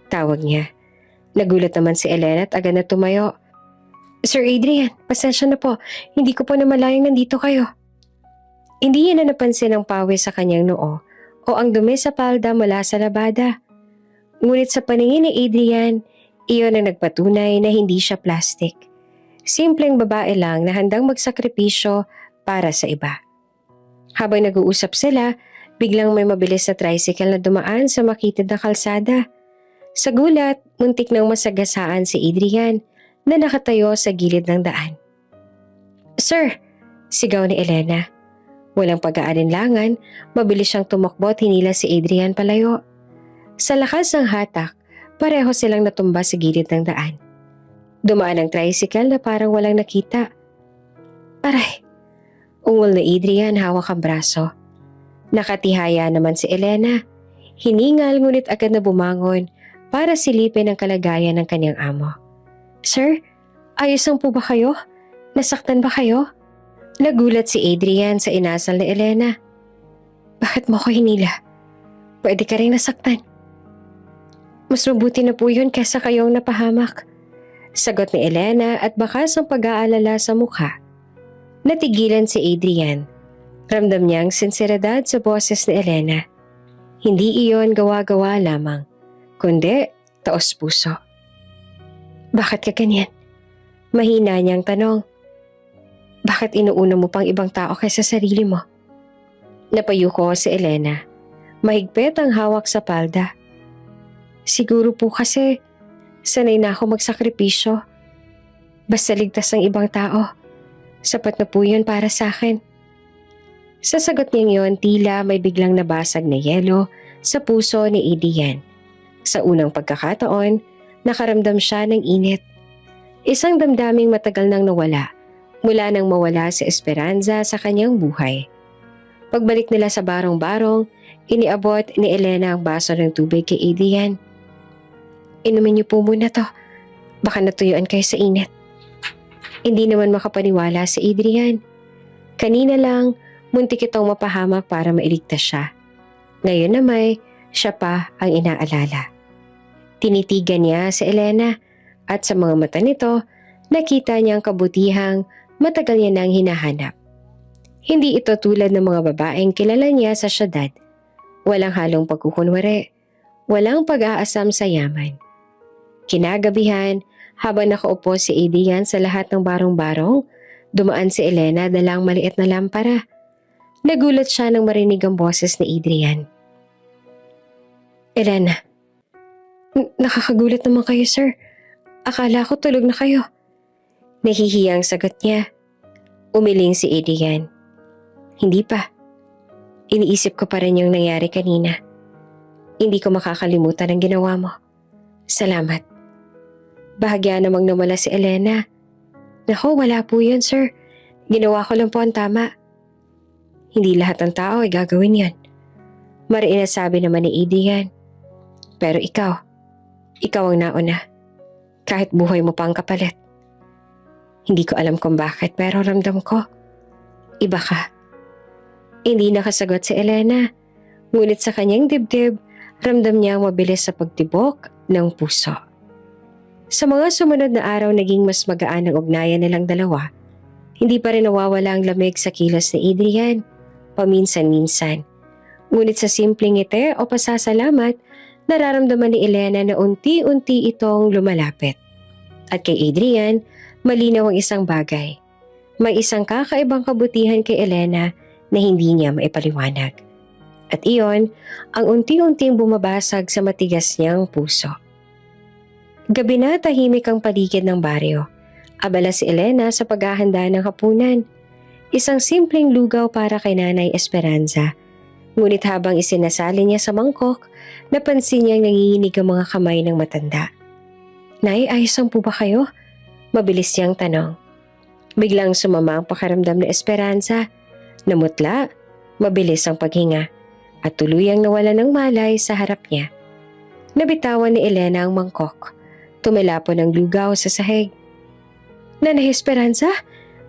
tawag niya. Nagulat naman si Elena at agad na tumayo. Sir Adrian, pasensya na po. Hindi ko po namalayang nandito kayo. Hindi niya na napansin ang pawis sa kanyang noo o ang dumi sa palda mula sa labada. Ngunit sa paningin ni Adrian, iyon ang nagpatunay na hindi siya plastic. Simpleng babae lang na handang magsakripisyo para sa iba. Habang nag-uusap sila, biglang may mabilis na tricycle na dumaan sa makitid na kalsada. Sa gulat, muntik nang masagasaan si Adrian na nakatayo sa gilid ng daan. Sir! Sigaw ni Elena. Walang pag-aalinlangan, mabilis siyang tumakbo at hinila si Adrian palayo. Sa lakas ng hatak, pareho silang natumba sa gilid ng daan. Dumaan ang tricycle na parang walang nakita. Aray! Ungol na Adrian hawak ang braso. Nakatihaya naman si Elena. Hiningal ngunit agad na bumangon para silipin ang kalagayan ng kanyang amo. Sir, ayos lang po ba kayo? Nasaktan ba kayo? Nagulat si Adrian sa inasal ni Elena. Bakit mo ko hinila? Pwede ka rin nasaktan. Mas mabuti na po yun kaysa kayong napahamak. Sagot ni Elena at bakas ang pag-aalala sa mukha. Natigilan si Adrian. Ramdam niya ang sinseridad sa boses ni Elena. Hindi iyon gawa-gawa lamang, kundi taos puso. Bakit ka ganyan? Mahina niyang tanong. Bakit inuuna mo pang ibang tao kaysa sarili mo? Napayuko si Elena. Mahigpit ang hawak sa palda. Siguro po kasi sanay na ako magsakripisyo. Basta ligtas ng ibang tao. Sapat na po yun para sa akin. Sa sagot niyang yon, tila may biglang nabasag na yelo sa puso ni Adrian. Sa unang pagkakataon, nakaramdam siya ng init. Isang damdaming matagal nang nawala mula nang mawala si Esperanza sa kanyang buhay. Pagbalik nila sa barong-barong, iniabot ni Elena ang baso ng tubig kay Adrian. Inumin niyo po muna to. Baka natuyuan kayo sa init. Hindi naman makapaniwala si Adrian. Kanina lang, muntik itong mapahamak para mailigtas siya. Ngayon na siya pa ang inaalala. Tinitigan niya si Elena at sa mga mata nito, nakita niya ang kabutihang matagal niya nang hinahanap. Hindi ito tulad ng mga babaeng kilala niya sa syudad. Walang halong pagkukunwari, walang pag-aasam sa yaman. Kinagabihan, habang nakaupo si Adrian sa lahat ng barong-barong, dumaan si Elena dalang maliit na lampara. Nagulat siya nang marinig ang boses ni Adrian. Elena, nakakagulat naman kayo, sir. Akala ko tulog na kayo. Nahihiyang sagot niya. Umiling si Adrian. Hindi pa. Iniisip ko pa rin yung nangyari kanina. Hindi ko makakalimutan ang ginawa mo. Salamat. Bahagya namang nawala si Elena. Naku, wala po yun, sir. Ginawa ko lang po ang tama. Hindi lahat ng tao ay gagawin yan. Mariin na sabi naman ni Adrian. Pero ikaw ang nauna. Kahit buhay mo pa ang kapalit. Hindi ko alam kung bakit pero ramdam ko. Iba ka. Hindi nakasagot si Elena. Ngunit sa kanyang dibdib, ramdam niya ang mabilis sa pagtibok ng puso. Sa mga sumunod na araw naging mas magaan ang ugnayan nilang dalawa. Hindi pa rin nawawala ang lamig sa kilos ni Adrian. Paminsan-minsan. Ngunit sa simpleng ngiti o pasasalamat, nararamdaman ni Elena na unti-unti itong lumalapit. At kay Adrian, malinaw ang isang bagay. May isang kakaibang kabutihan kay Elena na hindi niya maipaliwanag. At iyon ang unti-unting bumabasag sa matigas niyang puso. Gabi na tahimik ang paligid ng baryo. Abala si Elena sa paghahanda ng hapunan. Isang simpleng lugaw para kay Nanay Esperanza. Ngunit habang isinasali niya sa mangkok, napansin niyang nanginginig ang mga kamay ng matanda. Nay, ayos po ba kayo? Mabilis niyang tanong. Biglang sumama ang pakiramdam ni Esperanza. Namutla, mabilis ang paghinga, at tuluyang nawala ng malay sa harap niya. Nabitawan ni Elena ang mangkok. Tumilapon ang lugaw sa sahig. Nanay Esperanza?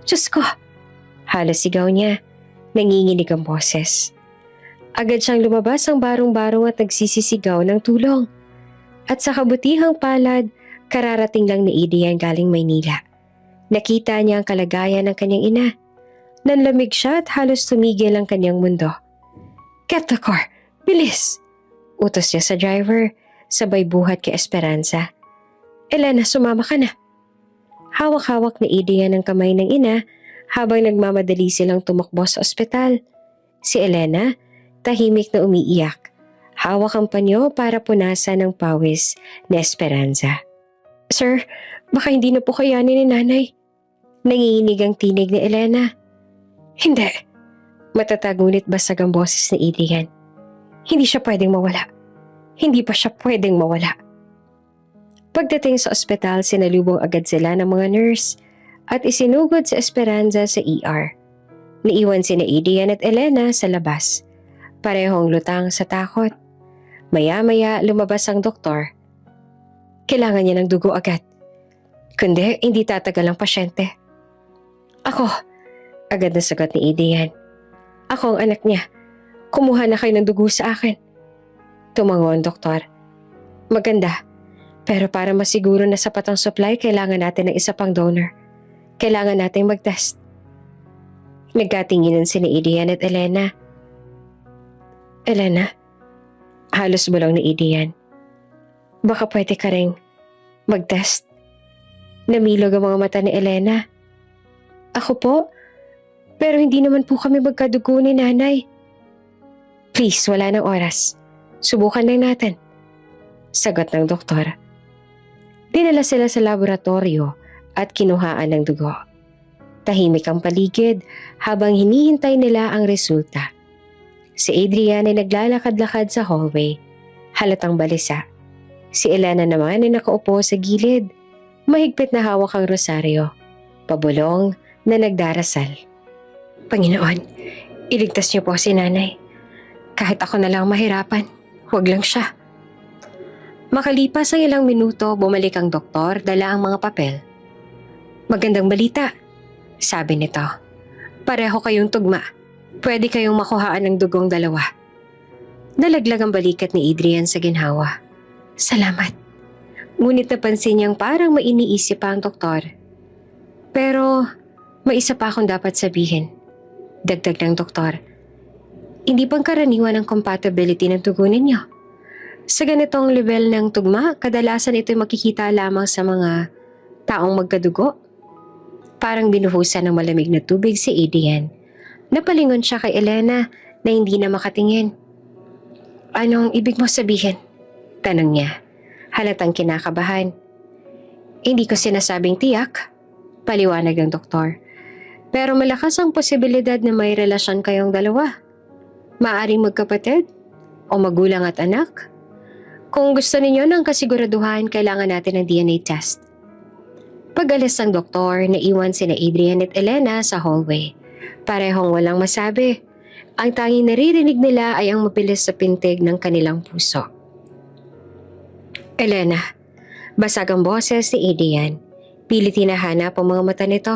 Diyos ko! Halos sigaw niya. Nanginginig ang boses. Agad siyang lumabas ang barong-barong at nagsisisigaw ng tulong. At sa kabutihang palad, kararating lang ni Adrian galing Maynila. Nakita niya ang kalagayan ng kanyang ina. Nanlamig siya at halos tumigil ang kanyang mundo. Get the car! Bilis! Utos niya sa driver, sabay buhat kay Esperanza. Elena, sumama ka na. Hawak-hawak ni Adrian ang kamay ng ina habang nagmamadali silang tumakbo sa ospital. Si Elena, tahimik na umiiyak. Hawak ang panyo para punasan ng pawis ni Esperanza. Sir, baka hindi na po kayanin ni Nanay. Nanginginig ang tinig ni Elena. Hindi. Matatag ngunit basag ang boses ni Adrian. Hindi siya pwedeng mawala. Hindi pa siya pwedeng mawala. Pagdating sa ospital, sinalubong agad sila ng mga nurse at isinugod si Esperanza sa ER. Naiwan sina Adrian at Elena sa labas. Parehong lutang sa takot. Maya-maya lumabas ang doktor. Kailangan niya ng dugo agad. Kundi hindi tatagal ang pasyente. Ako, agad na sagot ni Adrian. Ako ang anak niya. Kumuha na kayo ng dugo sa akin. Tumango ang doktor. Maganda. Pero para masiguro na sapat ang supply, kailangan natin ng isa pang donor. Kailangan natin mag-test. Nagkatinginan sina Adrian at Elena. Elena, halos bulong ni Adrian. Baka pwede ka ring mag-test. Namilog ang mga mata ni Elena. Ako po? Pero hindi naman po kami magkadugo ni Nanay. Please, wala nang oras. Subukan lang natin. Sagot ng doktor. Dinala sila sa laboratorio at kinuhaan ng dugo. Tahimik ang paligid habang hinihintay nila ang resulta. Si Adrian ay naglalakad-lakad sa hallway. Halatang balisa. Si Elena naman ay nakaupo sa gilid. Mahigpit na hawak ang rosaryo. Pabulong na nagdarasal. Panginoon, iligtas niyo po si nanay. Kahit ako na lang mahirapan, huwag lang siya. Makalipas ang ilang minuto, bumalik ang doktor, dala ang mga papel. Magandang balita, sabi nito. Pareho kayong tugma. Pwede kayong makuhaan ng dugong dalawa. Nalaglag ang balikat ni Adrian sa ginhawa. Salamat. Ngunit napansin niyang parang mainiisip pa ang doktor. Pero may isa pa akong dapat sabihin. Dagdag ng doktor. Hindi bang karaniwan ang compatibility ng dugo ninyo? Sa ganitong level ng tugma, kadalasan ito'y makikita lamang sa mga taong magkadugo. Parang binuhusan ng malamig na tubig si Adrian. Napalingon siya kay Elena na hindi na makatingin. Anong ibig mo sabihin? Tanong niya. Halatang kinakabahan. Hindi ko sinasabing tiyak, paliwanag ng doktor. Pero malakas ang posibilidad na may relasyon kayong dalawa. Maaring magkapatid o magulang at anak. Kung gusto ninyo ng kasiguraduhan, kailangan natin ng DNA test. Pag-alis ng doktor, naiwan sina Adrian at Elena sa hallway. Parehong walang masabi. Ang tanging naririnig nila ay ang mabilis sa pintig ng kanilang puso. Elena, basag ang boses ni Adrian. Pilit hinahanap ang mga mata nito.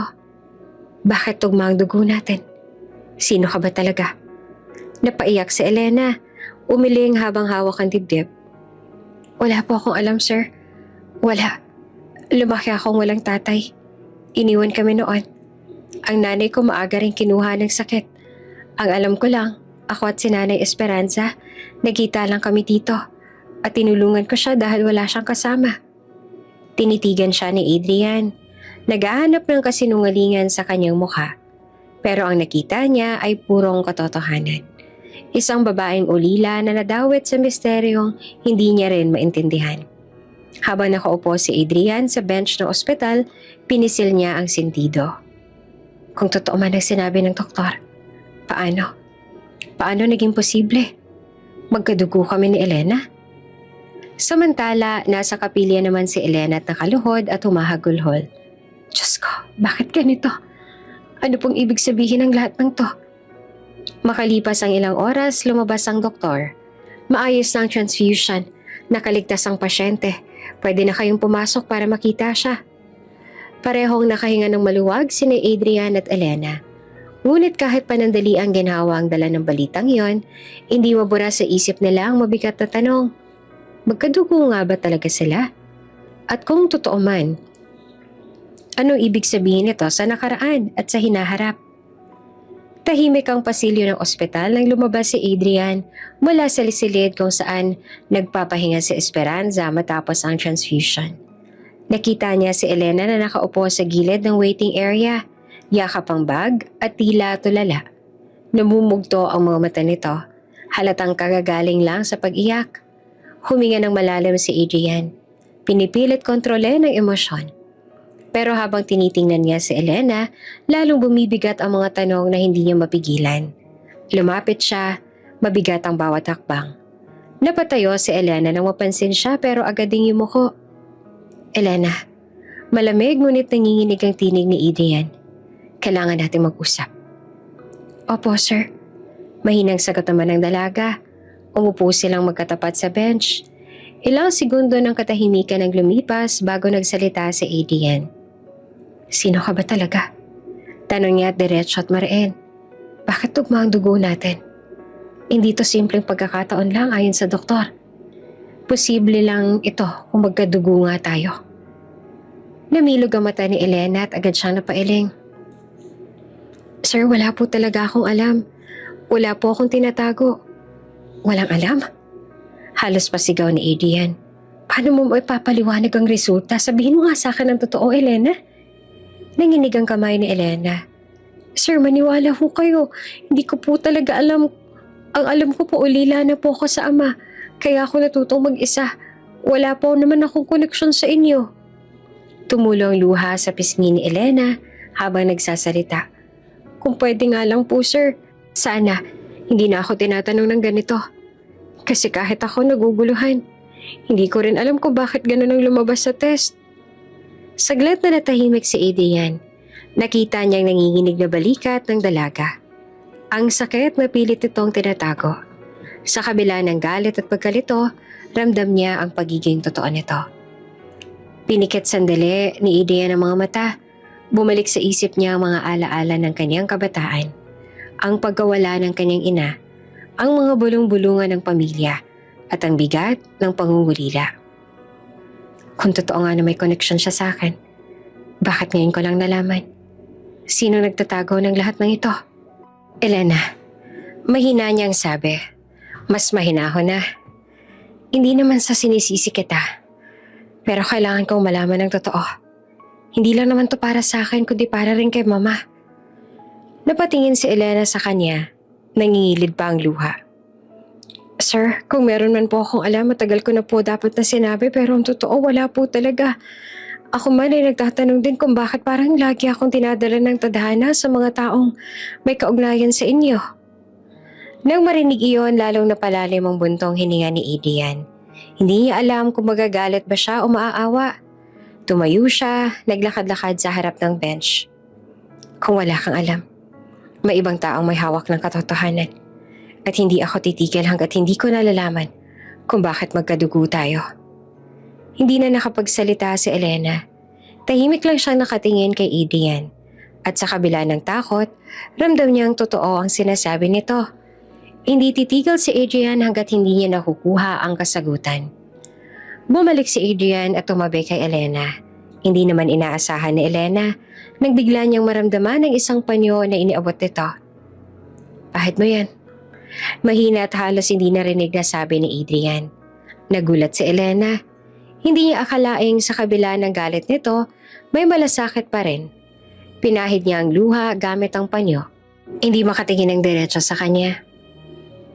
Bakit tugma ang dugo natin? Sino ka ba talaga? Napaiyak si Elena. Umiling habang hawak ang dibdib. Wala po akong alam, sir. Wala. Lumaki akong walang tatay. Iniwan kami noon. Ang nanay ko maaga rin kinuha ng sakit. Ang alam ko lang, ako at si Nanay Esperanza, nagkita lang kami dito. At tinulungan ko siya dahil wala siyang kasama. Tinitigan siya ni Adrian. Naghahanap ng kasinungalingan sa kanyang mukha. Pero ang nakita niya ay purong katotohanan. Isang babaeng ulila na nadawit sa misteryong hindi niya rin maintindihan. Habang nakaupo si Adrian sa bench ng ospital, pinisil niya ang sentido. Kung totoo man ang sinabi ng doktor, paano? Paano naging posible? Magkadugo kami ni Elena? Samantala, nasa kapilya naman si Elena at nakaluhod at humahagulhol. Diyos ko, bakit ganito? Ano pong ibig sabihin ng lahat ng to? Makalipas ang ilang oras, lumabas ang doktor. Maayos na ang transfusion. Nakaligtas ang pasyente. Pwede na kayong pumasok para makita siya. Parehong nakahinga ng maluwag sina Adrian at Elena. Ngunit kahit panandali ang ginhawa ang dala ng balitang yon, hindi mabura sa isip nila ang mabigat na tanong. Magkadugo nga ba talaga sila? At kung totoo man, anong ibig sabihin nito sa nakaraan at sa hinaharap? Tahimik ang pasilyo ng ospital nang lumabas si Adrian mula sa silid kung saan nagpapahinga si Esperanza matapos ang transfusion. Nakita niya si Elena na nakaupo sa gilid ng waiting area, yakap ang bag at tila tulala. Namumugto ang mga mata nito, halatang kagagaling lang sa pag-iyak. Huminga ng malalim si Adrian, pinipilit kontrolin ang emosyon. Pero habang tinitingnan niya si Elena, lalong bumibigat ang mga tanong na hindi niya mapigilan. Lumapit siya, mabigat ang bawat hakbang. Napatayo si Elena nang mapansin siya pero agad ding yumuko. Elena, malamig ngunit nanginginig ang tinig ni Adrian. Kailangan natin mag-usap. Opo, sir. Mahinang sagot naman ng dalaga. Umupo silang magkatapat sa bench. Ilang segundo ng katahimikan ang lumipas bago nagsalita si Adrian. Sino ka ba talaga? Tanong niya at diretso at mariin. Bakit tugma ang dugo natin? Hindi to simpleng pagkakataon lang ayon sa doktor. Posible lang ito kung magkadugo nga tayo. Namilog ang mata ni Elena at agad siyang napailing. Sir, wala po talaga akong alam. Wala po akong tinatago. Walang alam? Halos pasigaw ni Adrian. Paano mo ipapaliwanag ang resulta? Sabihin mo nga sa akin ang totoo, Elena. Nanginig ang kamay ni Elena. Sir, maniwala ho kayo. Hindi ko po talaga alam Ang alam ko po, ulila na po ako sa ama. Kaya ako natutong mag-isa. Wala po naman akong koneksyon sa inyo. Tumulo ang luha sa pisngi ni Elena habang nagsasalita. Kung pwede nga lang po sir, sana hindi na ako tinatanong ng ganito. Kasi kahit ako naguguluhan, hindi ko rin alam kung bakit ganun ang lumabas sa test. Saglit na natahimik si Adrian. Nakita niyang nanginginig na balikat ng dalaga. Ang sakit na pilit itong tinatago. Sa kabila ng galit at pagkalito, ramdam niya ang pagiging totoo nito. Pinikit sandali ni Adrian ang mga mata. Bumalik sa isip niya ang mga alaala ng kanyang kabataan. Ang pagkawala ng kanyang ina, ang mga bulong-bulungan ng pamilya, at ang bigat ng pangungulila. Kung totoo nga na may connection siya sa akin, bakit ngayon ko lang nalaman? Sino nagtatago ng lahat ng ito? Elena, mahina niyang sabi. Mas mahinahon na. Hindi naman sa sinisisi kita. Pero kailangan kong malaman ng totoo. Hindi lang naman to para sa akin kundi para rin kay mama. Napatingin si Elena sa kanya. Nangingilid pa ang luha. Sir, kung meron man po akong alam, matagal ko na po dapat na sinabi pero ang totoo wala po talaga. Ako man ay nagtatanong din kung bakit parang lagi akong tinadala ng tadhana sa mga taong may kaugnayan sa inyo. Nang marinig iyon, lalong napalalim ang buntong hininga ni Adrian. Hindi niya alam kung magagalit ba siya o maaawa. Tumayo siya, naglakad-lakad sa harap ng bench. Kung wala kang alam, may ibang taong may hawak ng katotohanan. At hindi ako titigil hanggat hindi ko nalalaman kung bakit magkadugo tayo. Hindi na nakapagsalita si Elena. Tahimik lang siyang nakatingin kay Adrian. At sa kabila ng takot, ramdam niyang totoo ang sinasabi nito. Hindi titigil si Adrian hanggat hindi niya nakukuha ang kasagutan. Bumalik si Adrian at tumabi kay Elena. Hindi naman inaasahan ni Elena nang bigla niyang maramdaman ng isang panyo na iniabot nito. Pahit mo yan. Mahina at halos hindi narinig na sabi ni Adrian. Nagulat si Elena. Hindi niya akalaing sa kabila ng galit nito, may malasakit pa rin. Pinahid niya ang luha gamit ang panyo. Hindi makatingin ng diretso sa kanya.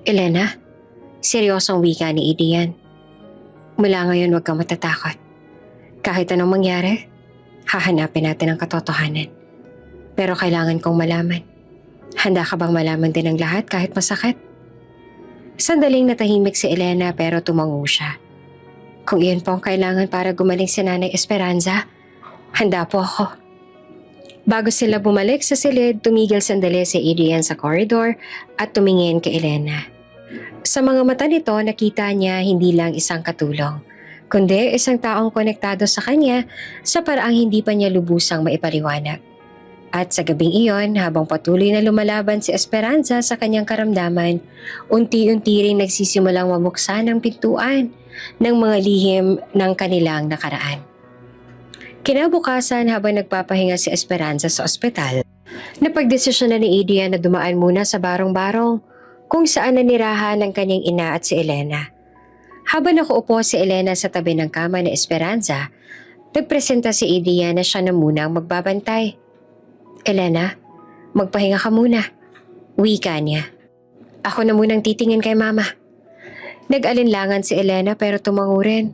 Elena, seryosong wika ni Adrian. Mula ngayon huwag kang matatakot. Kahit anong mangyari, hahanapin natin ang katotohanan. Pero kailangan kong malaman. Handa ka bang malaman din ang lahat kahit masakit? Sandaling natahimik si Elena pero tumango siya. Kung iyon po ang kailangan para gumaling si Nanay Esperanza, handa po ako. Bago sila bumalik sa silid, tumigil sandali si Adrian sa corridor at tumingin kay Elena. Sa mga mata nito, nakita niya hindi lang isang katulong, kundi isang taong konektado sa kanya sa paraang hindi pa niya lubusang maipaliwanag. At sa gabing iyon, habang patuloy na lumalaban si Esperanza sa kanyang karamdaman, unti-unti ring nagsisimulang mabuksan ang pintuan ng mga lihim ng kanilang nakaraan. Kinabukasan habang nagpapahinga si Esperanza sa ospital, napagdesisyon na ni Adrian na dumaan muna sa barong-barong kung saan nanirahan ng kanyang ina at si Elena. Habang nakaupo si Elena sa tabi ng kama ni Esperanza, nagpresenta si Adrian na siya na muna ang magbabantay. Elena, magpahinga ka muna. Wika niya. Ako na munang titingin kay mama. Nag-alinlangan si Elena pero tumango rin.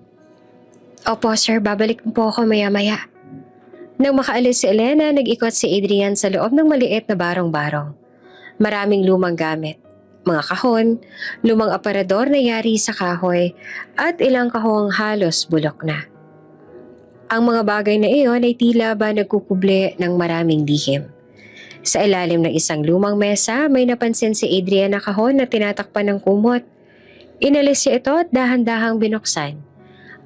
Opo sir, babalik po ako maya-maya. Nang makaalis si Elena, nag-ikot si Adrian sa loob ng maliit na barong-barong. Maraming lumang gamit. Mga kahon, lumang aparador na yari sa kahoy at ilang kahong halos bulok na. Ang mga bagay na iyon ay tila ba nagkukuble ng maraming lihim. Sa ilalim ng isang lumang mesa, may napansin si Adrian na kahon na tinatakpan ng kumot. Inalis siya ito at dahan-dahang binuksan.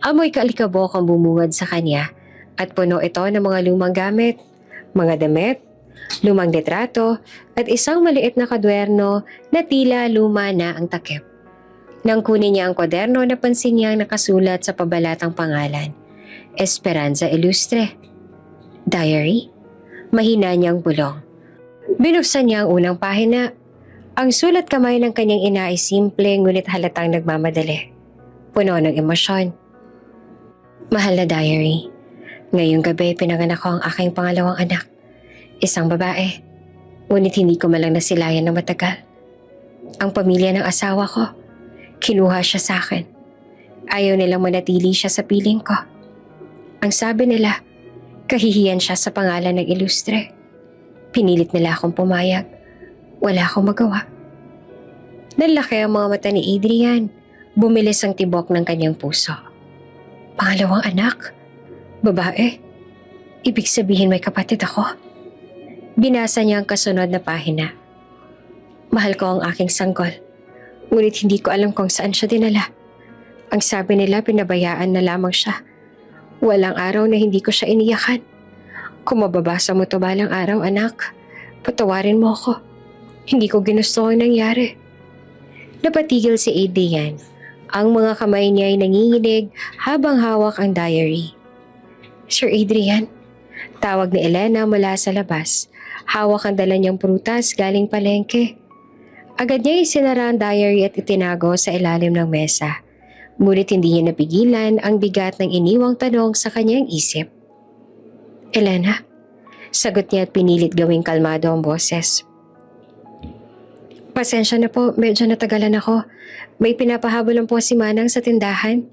Amoy kaalikabok ang bumungad sa kanya at puno ito ng mga lumang gamit, mga damit, lumang litrato at isang maliit na kwadwerno na tila luma na ang takip. Nang kunin niya ang kwaderno, napansin niyang nakasulat sa pabalatang pangalan. Esperanza Ilustre. Diary? Mahina niyang bulong. Binuksan niya ang unang pahina. Ang sulat kamay ng kanyang ina ay simple ngunit halatang nagmamadali. Puno ng emosyon. Mahal na diary, ngayong gabi pinanganak ko ang aking pangalawang anak. Isang babae, ngunit hindi ko malang nasilayan ng matagal. Ang pamilya ng asawa ko, kinuha siya sa akin. Ayaw nilang manatili siya sa piling ko. Ang sabi nila, kahihiyan siya sa pangalan ng ilustre. Pinilit nila akong pumayag. Wala akong magawa. Nalaki ang mga mata ni Adrian. Bumilis ang tibok ng kanyang puso. Pangalawang anak? Babae? Ibig sabihin may kapatid ako? Binasa niya ang kasunod na pahina. Mahal ko ang aking sanggol. Ngunit hindi ko alam kung saan siya dinala. Ang sabi nila pinabayaan na lamang siya. Walang araw na hindi ko siya iniyakan. Kung mababasa mo to balang araw, anak, patawarin mo ako. Hindi ko ginusto ang nangyari. Napatigil si Adrian. Ang mga kamay niya ay nanginginig habang hawak ang diary. Sir Adrian, tawag ni Elena mula sa labas. Hawak ang dala niyang prutas galing palengke. Agad niya isinara ang diary at itinago sa ilalim ng mesa. Ngunit hindi niya napigilan ang bigat ng iniwang tanong sa kanyang isip. Elena, sagot niya at pinilit gawing kalmado ang boses. Pasensya na po, medyo natagalan ako. May pinapahabol lang po si Manang sa tindahan.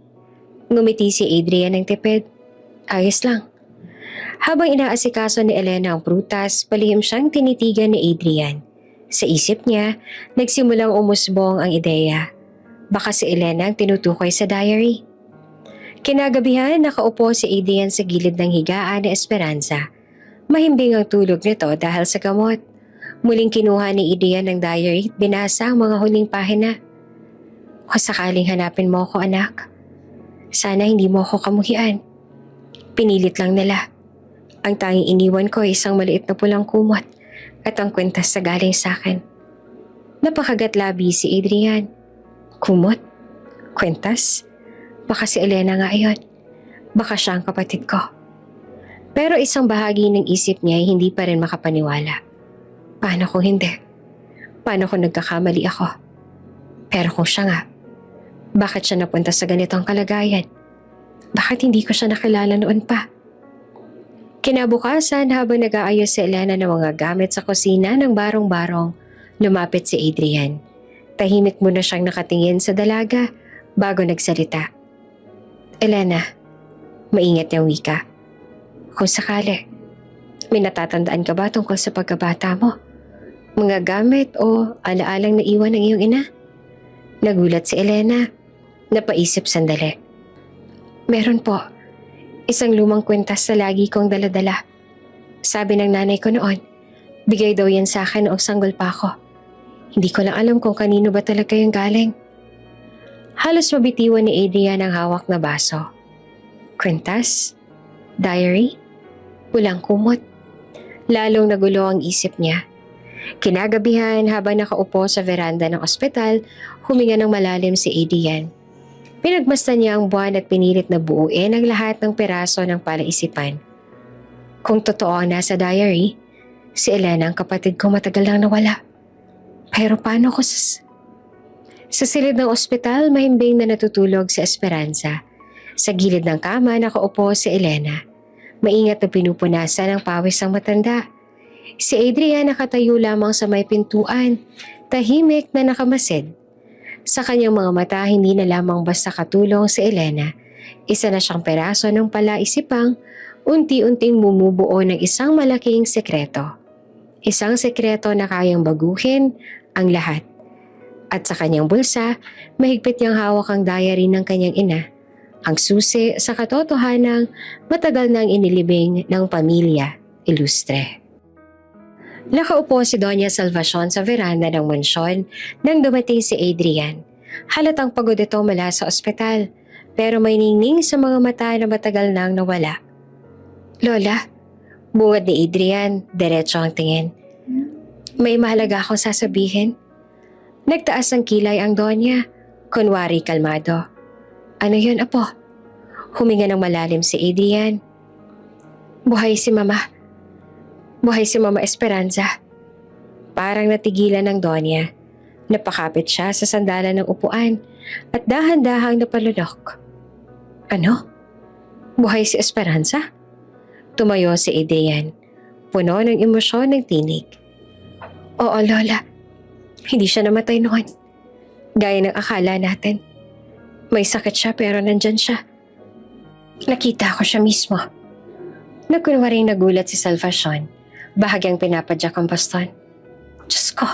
Ngumiti si Adrian ng tipid. Ayos lang. Habang inaasikaso ni Elena ang prutas, palihim siyang tinitigan ni Adrian. Sa isip niya, nagsimulang umusbong ang ideya. Baka si Elena ang tinutukoy sa diary. Kinagabihan, nakaupo si Adrian sa gilid ng higaan ni Esperanza. Mahimbing ang tulog nito dahil sa gamot. Muling kinuha ni Adrian ng diary at binasa ang mga huling pahina. Kung sakaling hanapin mo ako, anak, sana hindi mo ako kamuhian. Pinilit lang nila. Ang tanging iniwan ko ay isang maliit na pulang kumot at ang kwintas sa galing sa akin. Napakagat-labi si Adrian. Kumot? Kwintas? Baka si Elena nga iyon. Baka siya ang kapatid ko. Pero isang bahagi ng isip niya ay hindi pa rin makapaniwala. Paano kung hindi? Paano kung nagkakamali ako? Pero kung siya nga, bakit siya napunta sa ganitong kalagayan? Bakit hindi ko siya nakilala noon pa? Kinabukasan, habang nag-aayos si Elena ng mga gamit sa kusina ng barong-barong, lumapit si Adrian. Tahimik muna siyang nakatingin sa dalaga bago nagsalita. Elena, maingat niyang wika. Kung sakali, may natatandaan ka ba tungkol sa pagkabata mo? Mga gamit o alaalang naiwan ng iyong ina? Nagulat si Elena. Napaisip sandali. Meron po. Isang lumang kwintas sa lagi kong daladala. Sabi ng nanay ko noon, bigay daw yan sa akin noong sanggol pa ako. Hindi ko lang alam kung kanino ba talaga yung galing. Halos mabitiwan ni Adrian ang hawak na baso. Kwintas? Diary? Pulang kumot? Lalong nagulo ang isip niya. Kinagabihan, habang nakaupo sa veranda ng ospital, huminga ng malalim si Adrian. Pinagmasdan niya ang buwan at pinilit na buuin ang lahat ng piraso ng palaisipan. Kung totoo ang nasa diary, si Elena ang kapatid ko matagal lang nawala. Pero paano ko sa silid ng ospital, mahimbing na natutulog si Esperanza. Sa gilid ng kama, nakaupo si Elena. Maingat na pinupunasan ng pawis ang matanda. Si Adrian nakatayo lamang sa may pintuan, tahimik na nakamasid. Sa kanyang mga mata, hindi na lamang basta katulong si Elena. Isa na siyang peraso ng palaisipang unti-unting bumubuo ng isang malaking sekreto. Isang sekreto na kayang baguhin ang lahat. At sa kanyang bulsa, mahigpit niyang hawak ang diary ng kanyang ina. Ang susi sa katotohanang matagal nang inilibing ng pamilya ilustre. Nakaupo si Doña Salvacion sa veranda ng mansyon nang dumating si Adrian. Halatang pagod ito mula sa ospital, pero may ningning sa mga mata na matagal nang nawala. Lola, bungad ni Adrian, diretso ang tingin. May mahalaga akong sasabihin. Nagtaas ang kilay ang Donya, kunwari kalmado. Ano yun, apo? Huminga ng malalim si Adrian. Buhay si Mama. Buhay si Mama Esperanza. Parang natigilan ng Donya. Napakapit siya sa sandalan ng upuan at dahan-dahang napalunok. Ano? Buhay si Esperanza? Tumayo si Adrian. Puno ng emosyon ng tinig. Oo, Lola. Hindi siya namatay noon. Gaya ng akala natin. May sakit siya pero nandyan siya. Nakita ko siya mismo. Nagkunwaring nagulat si Salvacion. Bahagyang pinapadyak ang baston. Diyos ko,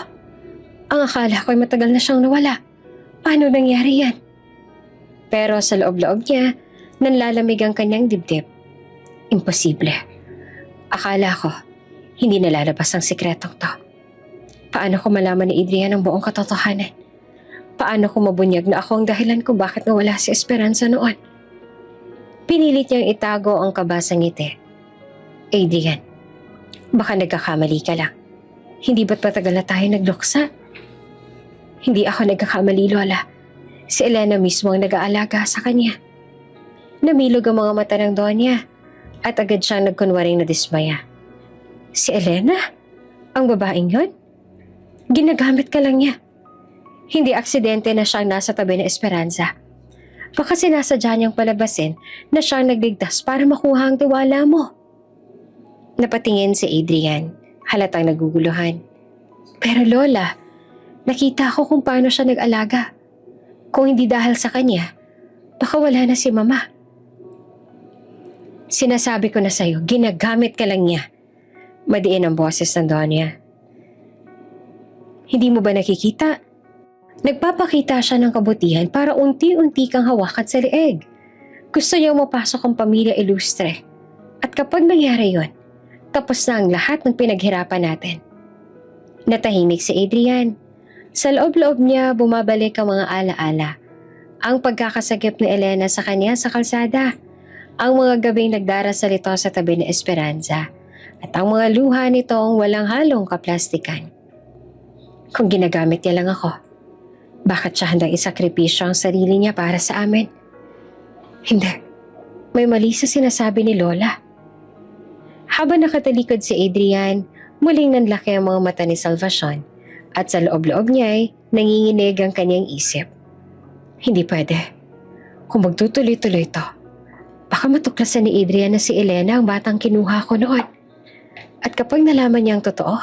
ang akala ko'y matagal na siyang nawala. Paano nangyari yan? Pero sa loob-loob niya, nanlalamig ang kanyang dibdib. Imposible. Akala ko, hindi nalalabas ang sikretong to. Paano ko malaman ni Adrian ang buong katotohanan? Paano ko mabunyag na ako ang dahilan kung bakit nawala si Esperanza noon? Pinilit niyang itago ang kaba sa ngiti. Adrian, baka nagkakamali ka lang. Hindi ba't matagal na tayo nagluksa? Hindi ako nagkakamali, Lola. Si Elena mismo ang nag-aalaga sa kanya. Namilog ang mga mata ng Donya at agad siyang nagkunwaring nadismaya. Si Elena? Ang babaeng yun? Ginagamit ka lang niya. Hindi aksidente na siyang nasa tabi ng Esperanza. Baka sinasadya niyang palabasin na siyang nagligtas para makuha ang tiwala mo. Napatingin si Adrian, halatang naguguluhan. Pero Lola, nakita ko kung paano siya nag-alaga. Kung hindi dahil sa kanya, baka wala na si Mama. Sinasabi ko na sa'yo, ginagamit ka lang niya. Madiin ang boses ng Donya. Hindi mo ba nakikita? Nagpapakita siya ng kabutihan para unti-unti kang hawakan sa leeg. Gusto niya mapasok ang pamilya ilustre. At kapag nangyari yon, tapos na ang lahat ng pinaghirapan natin. Natahimik si Adrian. Sa loob-loob niya bumabalik ang mga alaala. Ang pagkakasagip ni Elena sa kanya sa kalsada. Ang mga gabing nagdarasal ito sa tabi ni Esperanza. At ang mga luha nitong walang halong kaplastikan. Kung ginagamit niya lang ako, bakit siya handang isakripisyo ang sarili niya para sa amin? Hindi. May mali sa sinasabi ni Lola. Habang nakatalikod si Adrian, muling nanlaki ang mga mata ni Salvacion at sa loob-loob niya ay nanginginig ang kanyang isip. Hindi pwede. Kung magtutuloy-tuloy ito, baka matuklasan ni Adrian na si Elena ang batang kinuha ko noon. At kapag nalaman niya ang totoo,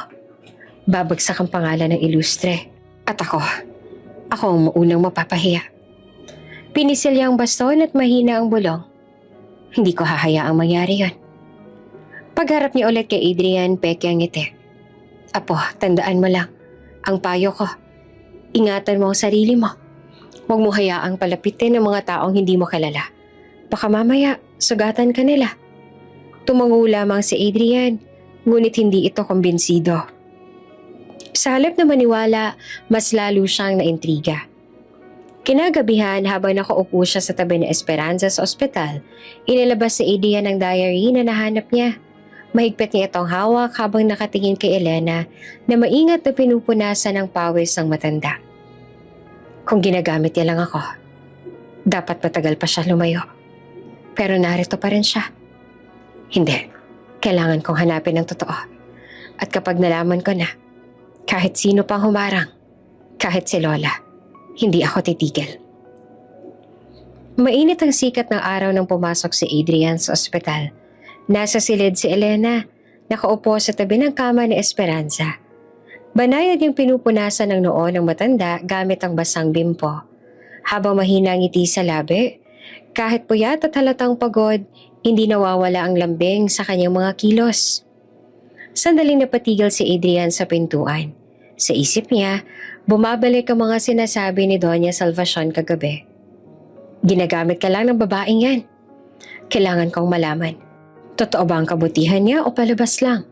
babagsak ang pangalan ng ilustre. At ako ang maunang mapapahiya. Pinisil niya ang baston at mahina ang bulong. Hindi ko hahayaang mangyari yon. Pagharap niya ulit kay Adrian, peke ang ngiti. Apo, tandaan mo lang, ang payo ko. Ingatan mo ang sarili mo. Huwag mo hayaang palapitin ng mga taong hindi mo kilala. Baka mamaya, sugatan ka nila. Tumango lamang si Adrian, ngunit hindi ito kumbinsido. Sa halip na maniwala, mas lalo siyang naintriga. Kinagabihan habang nakaupo siya sa tabi ni Esperanza sa ospital, inilabas si Adrian ang diary na nahanap niya. Mahigpit niya itong hawak habang nakatingin kay Elena na maingat na pinupunasan ng pawis ng matanda. Kung ginagamit niya lang ako, dapat matagal pa siya lumayo. Pero narito pa rin siya. Hindi, kailangan kong hanapin ang totoo. At kapag nalaman ko na, kahit sino pang humarang, kahit si Lola, hindi ako titigil. Mainit ang sikat ng araw nang pumasok si Adrian sa ospital. Nasa silid si Elena, nakaupo sa tabi ng kama ni Esperanza. Banayad yung pinupunasan ng noo ng matanda gamit ang basang bimpo. Habang mahina ang ngiti sa labi, kahit puyat at halatang pagod, hindi nawawala ang lambing sa kanyang mga kilos. Sandaling napatigil si Adrian sa pintuan. Sa isip niya, bumabalik ang mga sinasabi ni Doña Salvacion kagabi. Ginagamit ka lang ng babaeng yan. Kailangan kong malaman. Totoo ba ang kabutihan niya o palabas lang?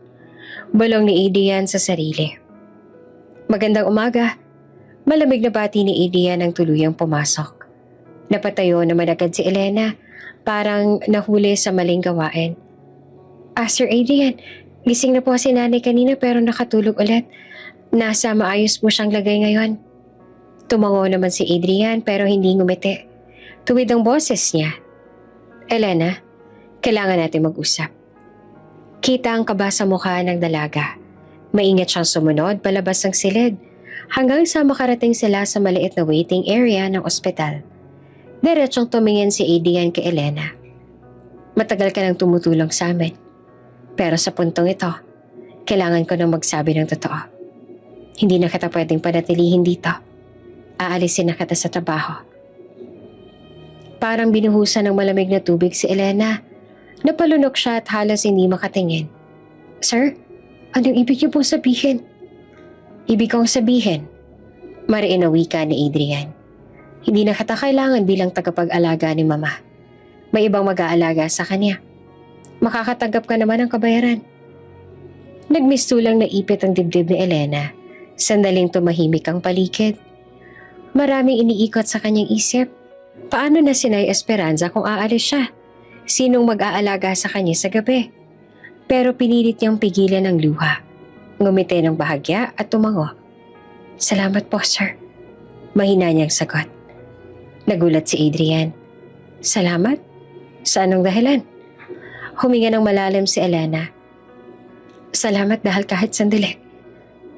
Balong ni Adrian sa sarili. Magandang umaga. Malamig na bati ni Adrian ang tuluyang pumasok. Napatayo naman agad si Elena, parang nahuli sa maling gawain. Sir Adrian, gising na po si nanay kanina pero nakatulog ulit. Nasa maayos po siyang lagay ngayon. Tumango naman si Adrian pero hindi ngumiti. Tuwid ang boses niya. Elena, kailangan natin mag-usap. Kita ang kaba sa mukha ng dalaga. Maingat siyang sumunod palabas ng silid hanggang sa makarating sila sa maliit na waiting area ng ospital. Diretsong tumingin si Adrian kay Elena. Matagal ka nang tumutulong sa amin. Pero sa puntong ito, kailangan ko nang magsabi ng totoo. Hindi na kita pwedeng panatilihin dito. Aalisin na kita sa trabaho. Parang binuhusan ng malamig na tubig si Elena. Napalunok siya at halos hindi makatingin. Sir, anong ibig niyo po sabihin? Ibig kong sabihin, mariin na wika ni Adrian. Hindi na kita kailangan bilang tagapag-alaga ni Mama. May ibang mag-aalaga sa kanya. Makakatanggap ka naman ng kabayaran. Nagmistulang naipit ang dibdib ni Elena. Sandaling tumahimik ang paligid. Maraming iniikot sa kanyang isip. Paano na si Nay Esperanza kung aalis siya? Sinong mag-aalaga sa kanya sa gabi? Pero pinilit niyang pigilan ang luha. Ngumiti ng bahagya at tumango. Salamat po, sir. Mahina niyang sagot. Nagulat si Adrian. Salamat? Sa anong dahilan? Huminga ng malalim si Elena. Salamat dahil kahit sandali.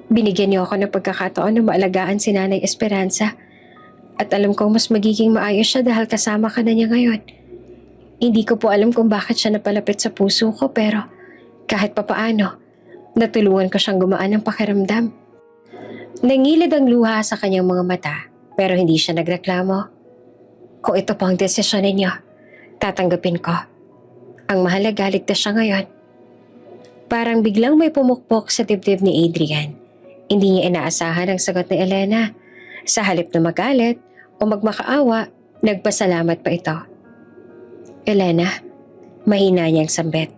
Binigyan niyo ako ng pagkakataon na maalagaan si Nanay Esperanza. At alam kong mas magiging maayos siya dahil kasama ka na niya ngayon. Hindi ko po alam kung bakit siya napalapit sa puso ko pero kahit papaano, natulungan ko siyang gumaan ng pakiramdam. Nangilid ang luha sa kanyang mga mata pero hindi siya nagreklamo. Kung ito po ang desisyon ninyo, tatanggapin ko. Ang mahalaga, ligtas siya ngayon. Parang biglang may pumukpok sa dibdib ni Adrian. Hindi niya inaasahan ang sagot ni Elena. Sa halip na magalit o magmakaawa, nagpasalamat pa ito. Elena, mahina niyang sambit.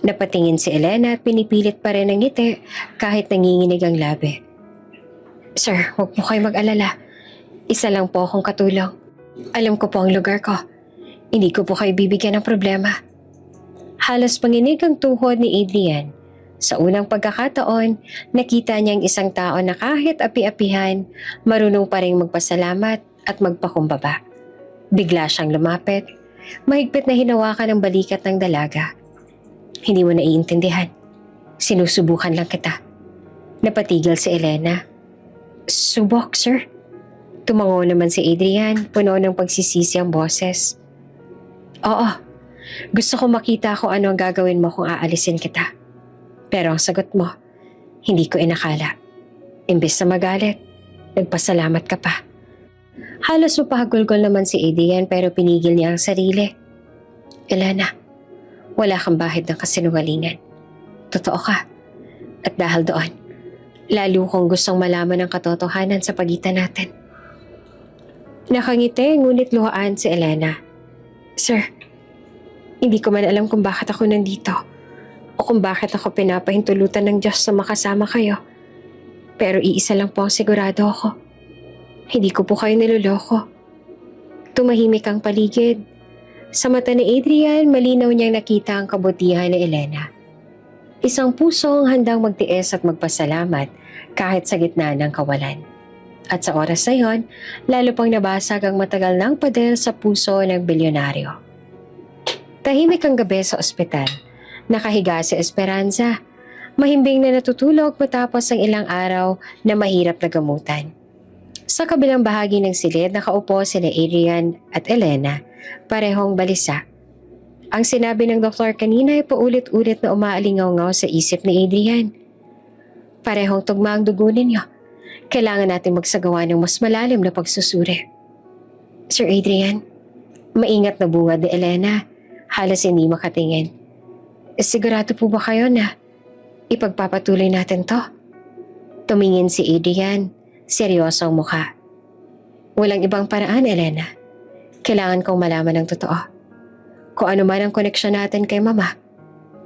Napatingin si Elena at pinipilit pa rin ang ngiti kahit nanginginig ang labi. Sir, huwag po kayo mag-alala. Isa lang po akong katulong. Alam ko po ang lugar ko. Hindi ko po kayo bibigyan ng problema. Halos panginig ang tuhod ni Adrian. Sa unang pagkakataon, nakita niyang isang tao na kahit api-apihan, marunong pa rin magpasalamat at magpakumbaba. Bigla siyang lumapit. Mahigpit na hinawakan ang balikat ng dalaga. Hindi mo naiintindihan. Sinusubukan lang kita. Napatigil si Elena. Subok, sir. Tumango naman si Adrian, puno ng pagsisisi ang boses. Oo, gusto ko makita kung ano ang gagawin mo kung aalisin kita. Pero ang sagot mo, hindi ko inakala. Imbes na magalit, nagpasalamat ka pa. Halos mapahagulgol naman si Adrian pero pinigil niya ang sarili. Elena, wala kang bahid ng kasinungalingan. Totoo ka. At dahil doon, lalo kong gustong malaman ang katotohanan sa pagitan natin. Nakangiti ngunit luhaan si Elena. Sir, hindi ko man alam kung bakit ako nandito o kung bakit ako pinapahintulutan ng Diyos na makasama kayo. Pero iisa lang po ang sigurado ako. Hindi ko po kayo niloloko. Tumahimik ang paligid. Sa mata ni Adrian, malinaw niyang nakita ang kabutihan ni Elena. Isang pusong handang magtiis at magpasalamat kahit sa gitna ng kawalan. At sa oras na yon, lalo pang nabasag ang matagal ng pader sa puso ng bilyonaryo. Tahimik ang gabi sa ospital. Nakahiga si Esperanza. Mahimbing na natutulog matapos ang ilang araw na mahirap na gamutan. Sa kabilang bahagi ng silid, nakaupo sina Adrian at Elena, parehong balisa. Ang sinabi ng doktor kanina ay paulit-ulit na umaalingaw-ngaw sa isip ni Adrian. Parehong tugma ang dugo ninyo. Kailangan natin magsagawa ng mas malalim na pagsusuri. Sir Adrian, maingat na bungad ni Elena. Halos hindi makatingin. Sigurado po ba kayo na ipagpapatuloy natin to? Tumingin si Adrian, seryoso ang mukha. Walang ibang paraan, Elena. Kailangan kong malaman ng totoo. Kung ano man ang koneksyon natin kay Mama,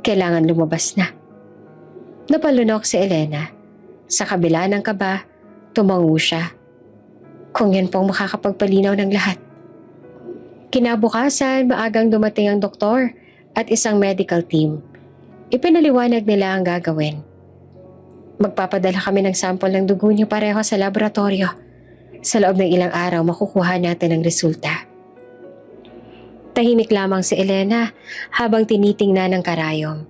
kailangan lumabas na. Napalunok si Elena. Sa kabila ng kaba, tumango siya. Kung yan pong makakapagpalinaw ng lahat. Kinabukasan, maagang dumating ang doktor at isang medical team. Ipinaliwanag nila ang gagawin. Magpapadala kami ng sample ng dugo niyo pareho sa laboratorio. Sa loob ng ilang araw, makukuha natin ang resulta. Tahimik lamang si Elena habang tinitingnan ang karayom.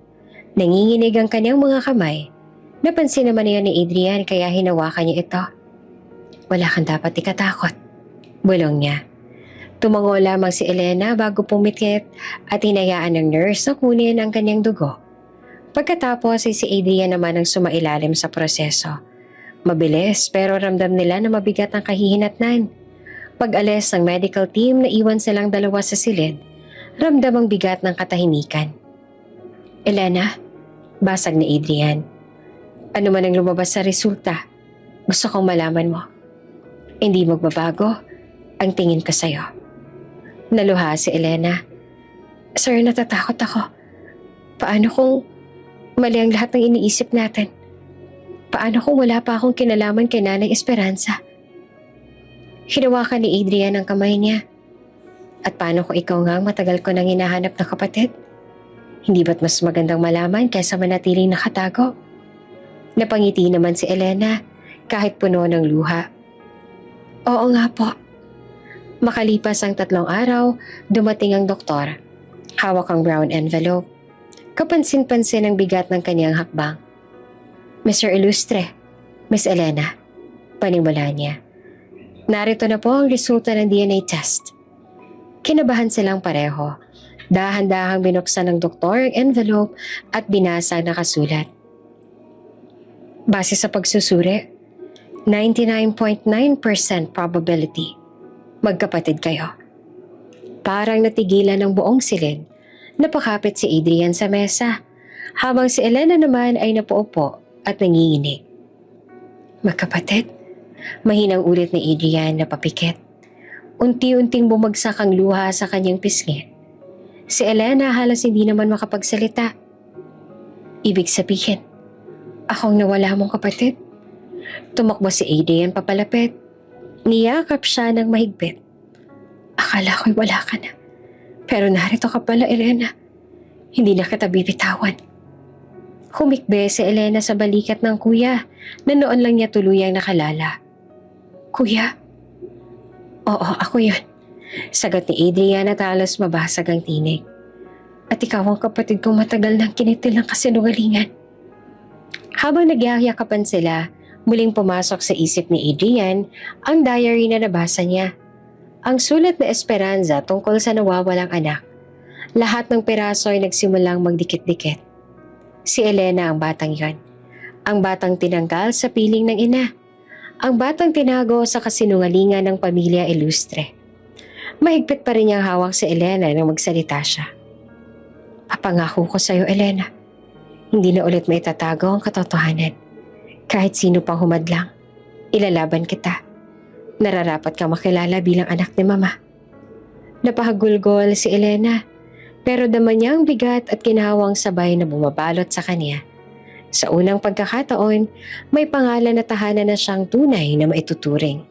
Nanginginig ang kanyang mga kamay. Napansin naman niya ni Adrian kaya hinawakan niya ito. Wala kang dapat ikatakot. Bulong niya. Tumango lamang si Elena bago pumikit at hinayaan ng nurse na kunin ang kanyang dugo. Pagkatapos ay si Adrian naman ang sumailalim sa proseso. Mabilis pero ramdam nila na mabigat ang kahihinatnan. Pag-alis ng medical team na iwan silang dalawa sa silid, ramdam ang bigat ng katahimikan. Elena, basag ni Adrian. Ano man ang lumabas sa resulta, gusto kong malaman mo. Hindi magbabago ang tingin ko sa'yo. Naluha si Elena. Sir, natatakot ako. Paano kung mali ang lahat ng iniisip natin? Paano kung wala pa akong kinalaman kay Nanay Esperanza? Hinawakan ni Adrian ang kamay niya. At paano kung ikaw nga ang matagal ko nang hinahanap na kapatid? Hindi ba't mas magandang malaman kaysa manatiling nakatago? Napangiti naman si Elena kahit puno ng luha. Oo nga po. Makalipas ang 3 araw, dumating ang doktor. Hawak ang brown envelope. Kapansin-pansin ang bigat ng kanyang hakbang. Mr. Ilustre, Miss Elena, panimula niya. Narito na po ang resulta ng DNA test. Kinabahan silang pareho. Dahan-dahang binuksan ng doktor ang envelope at binasa ang nakasulat. Base sa pagsusuri, 99.9% probability. Magkapatid kayo. Parang natigilan ng buong silid, napakapit si Adrian sa mesa, habang si Elena naman ay napaupo at nanginginig. Magkapatid? Mahinang ulit ni Adrian na papikit. Unti-unting bumagsak ang luha sa kanyang pisngi. Si Elena halos hindi naman makapagsalita. Ibig sabihin, akong nawala mong kapatid? Tumakbo si Adrian papalapit. Niyakap siya ng mahigpit. Akala ko'y wala ka na. Pero narito ka pala, Elena. Hindi na kita bibitawan. Humikbe si Elena sa balikat ng kuya na noon lang niya tuluyang nakalala. Kuya? Oo, ako yun. Sagot ni Adrian at halos mabasag ang tinig. At ikaw ang kapatid kong matagal nang kinitil ng kasinungalingan. Habang nagyayakapan sila, muling pumasok sa isip ni Adrian ang diary na nabasa niya. Ang sulat na Esperanza tungkol sa nawawalang anak. Lahat ng piraso ay nagsimulang magdikit-dikit. Si Elena ang batang yon. Ang batang tinanggal sa piling ng ina. Ang batang tinago sa kasinungalingan ng pamilya Ilustre. Mahigpit pa rin niyang hawak si Elena nang magsalita siya. Papangako ko sa iyo, Elena. Hindi na ulit maitatago ang katotohanan. Kahit sino pang humadlang, ilalaban kita. Nararapat ka makilala bilang anak ni Mama. Napahagulgol si Elena, pero daman niya ang bigat at kinahawang sabay na bumabalot sa kanya. Sa unang pagkakataon, may pangalan na tahanan na siyang tunay na maituturing.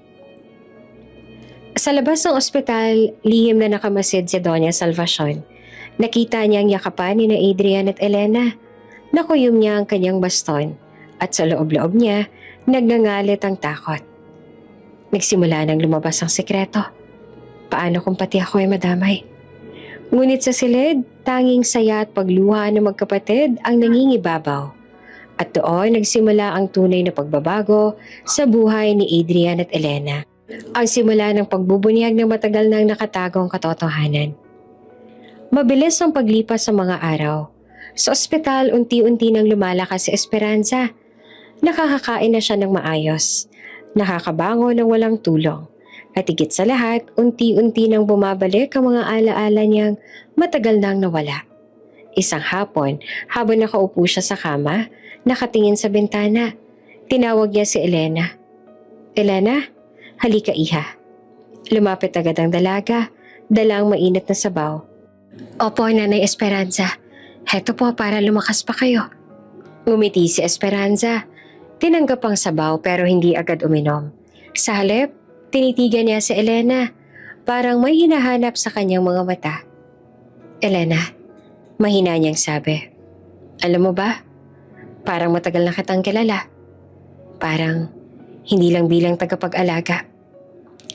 Sa labas ng ospital, lihim na nakamasid si Doña Salvacion. Nakita niyang yakapan ni Adrian at Elena. Nakuyom niya ang kanyang baston at sa loob-loob niya, nagngangalit ang takot. Nagsimula nang lumabas ang sekreto. Paano kung pati ako ay madamay? Ngunit sa silid, tanging saya at pagluha ng magkapatid ang nangingibabaw. At doon nagsimula ang tunay na pagbabago sa buhay ni Adrian at Elena. Ang simula ng pagbubunyag ng matagal nang nakatagong katotohanan. Mabilis ang paglipas sa mga araw. Sa ospital, unti-unti nang lumalakas si Esperanza. Nakakakain na siya ng maayos. Nakakabango ng walang tulong. At higit sa lahat, unti-unti nang bumabalik ang mga alaala niyang matagal nang nawala. Isang hapon, habang nakaupo siya sa kama, nakatingin sa bintana. Tinawag niya si Elena. Elena, halika iha. Lumapit agad ang dalaga, dalang mainit na sabaw. Opo, Nanay Esperanza. Heto po para lumakas pa kayo. Ngumiti si Esperanza. Tinanggap ang sabaw pero hindi agad uminom. Sa halip, tinitigan niya si Elena. Parang may hinahanap sa kanyang mga mata. Elena, mahina niyang sabi. Alam mo ba, parang matagal na kitang kilala. Parang hindi lang bilang tagapag-alaga.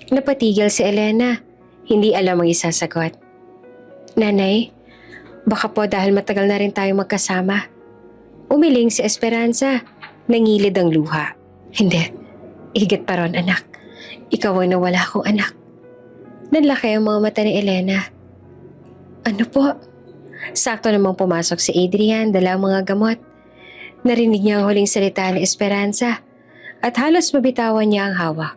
Napatigil si Elena. Hindi alam ang isasagot. Nanay, baka po dahil matagal na rin tayo magkasama. Umiling si Esperanza. Nangilid ang luha. Hindi. Higit pa ron, anak. Ikaw ang nawala kong anak. Nanlaki ang mga mata ni Elena. Ano po? Sakto namang pumasok si Adrian, dala ang mga gamot. Narinig niya ang huling salita ni Esperanza. at halos mabitawan niya ang hawak.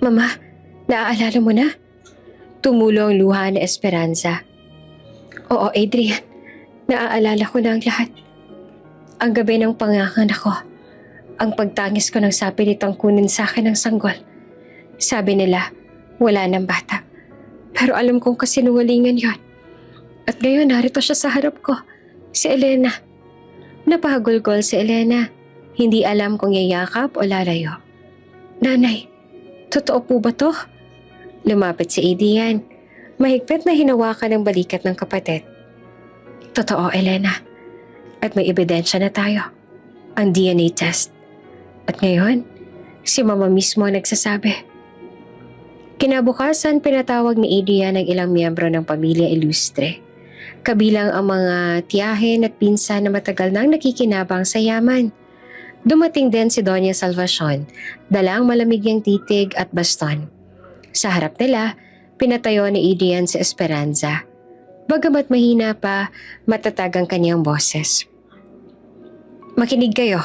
Mama, naaalala mo na? Tumulo ang luha ni Esperanza. Oo, Adrian. Naaalala ko na ang lahat. Ang gabi ng panganganak ko. Ang pagtangis ko ng sabi nitong kunin sa akin ng sanggol. Sabi nila, wala ng bata. Pero alam kong kasinungalingan yon. At ngayon narito siya sa harap ko. Si Elena. Napahagulgol si Elena. Hindi alam kung yayakap o lalayo. Nanay, totoo po ba to? Lumapit si Adrian. Mahigpit na hinawakan ng balikat ng kapatid. Totoo, Elena. At may ebidensya na tayo. Ang DNA test. At ngayon, si Mama mismo ang nagsasabi. Kinabukasan, pinatawag ni Adrian ang ilang miyembro ng pamilya Ilustre. Kabilang ang mga tiyahin at pinsan na matagal nang nakikinabang sa yaman. Dumating din si Doña Salvacion, dalang malamigyang titig at baston. Sa harap nila, pinatayo ni Adrian si Esperanza. Bagamat mahina pa, matatag ang kanyang boses. Makinig kayo,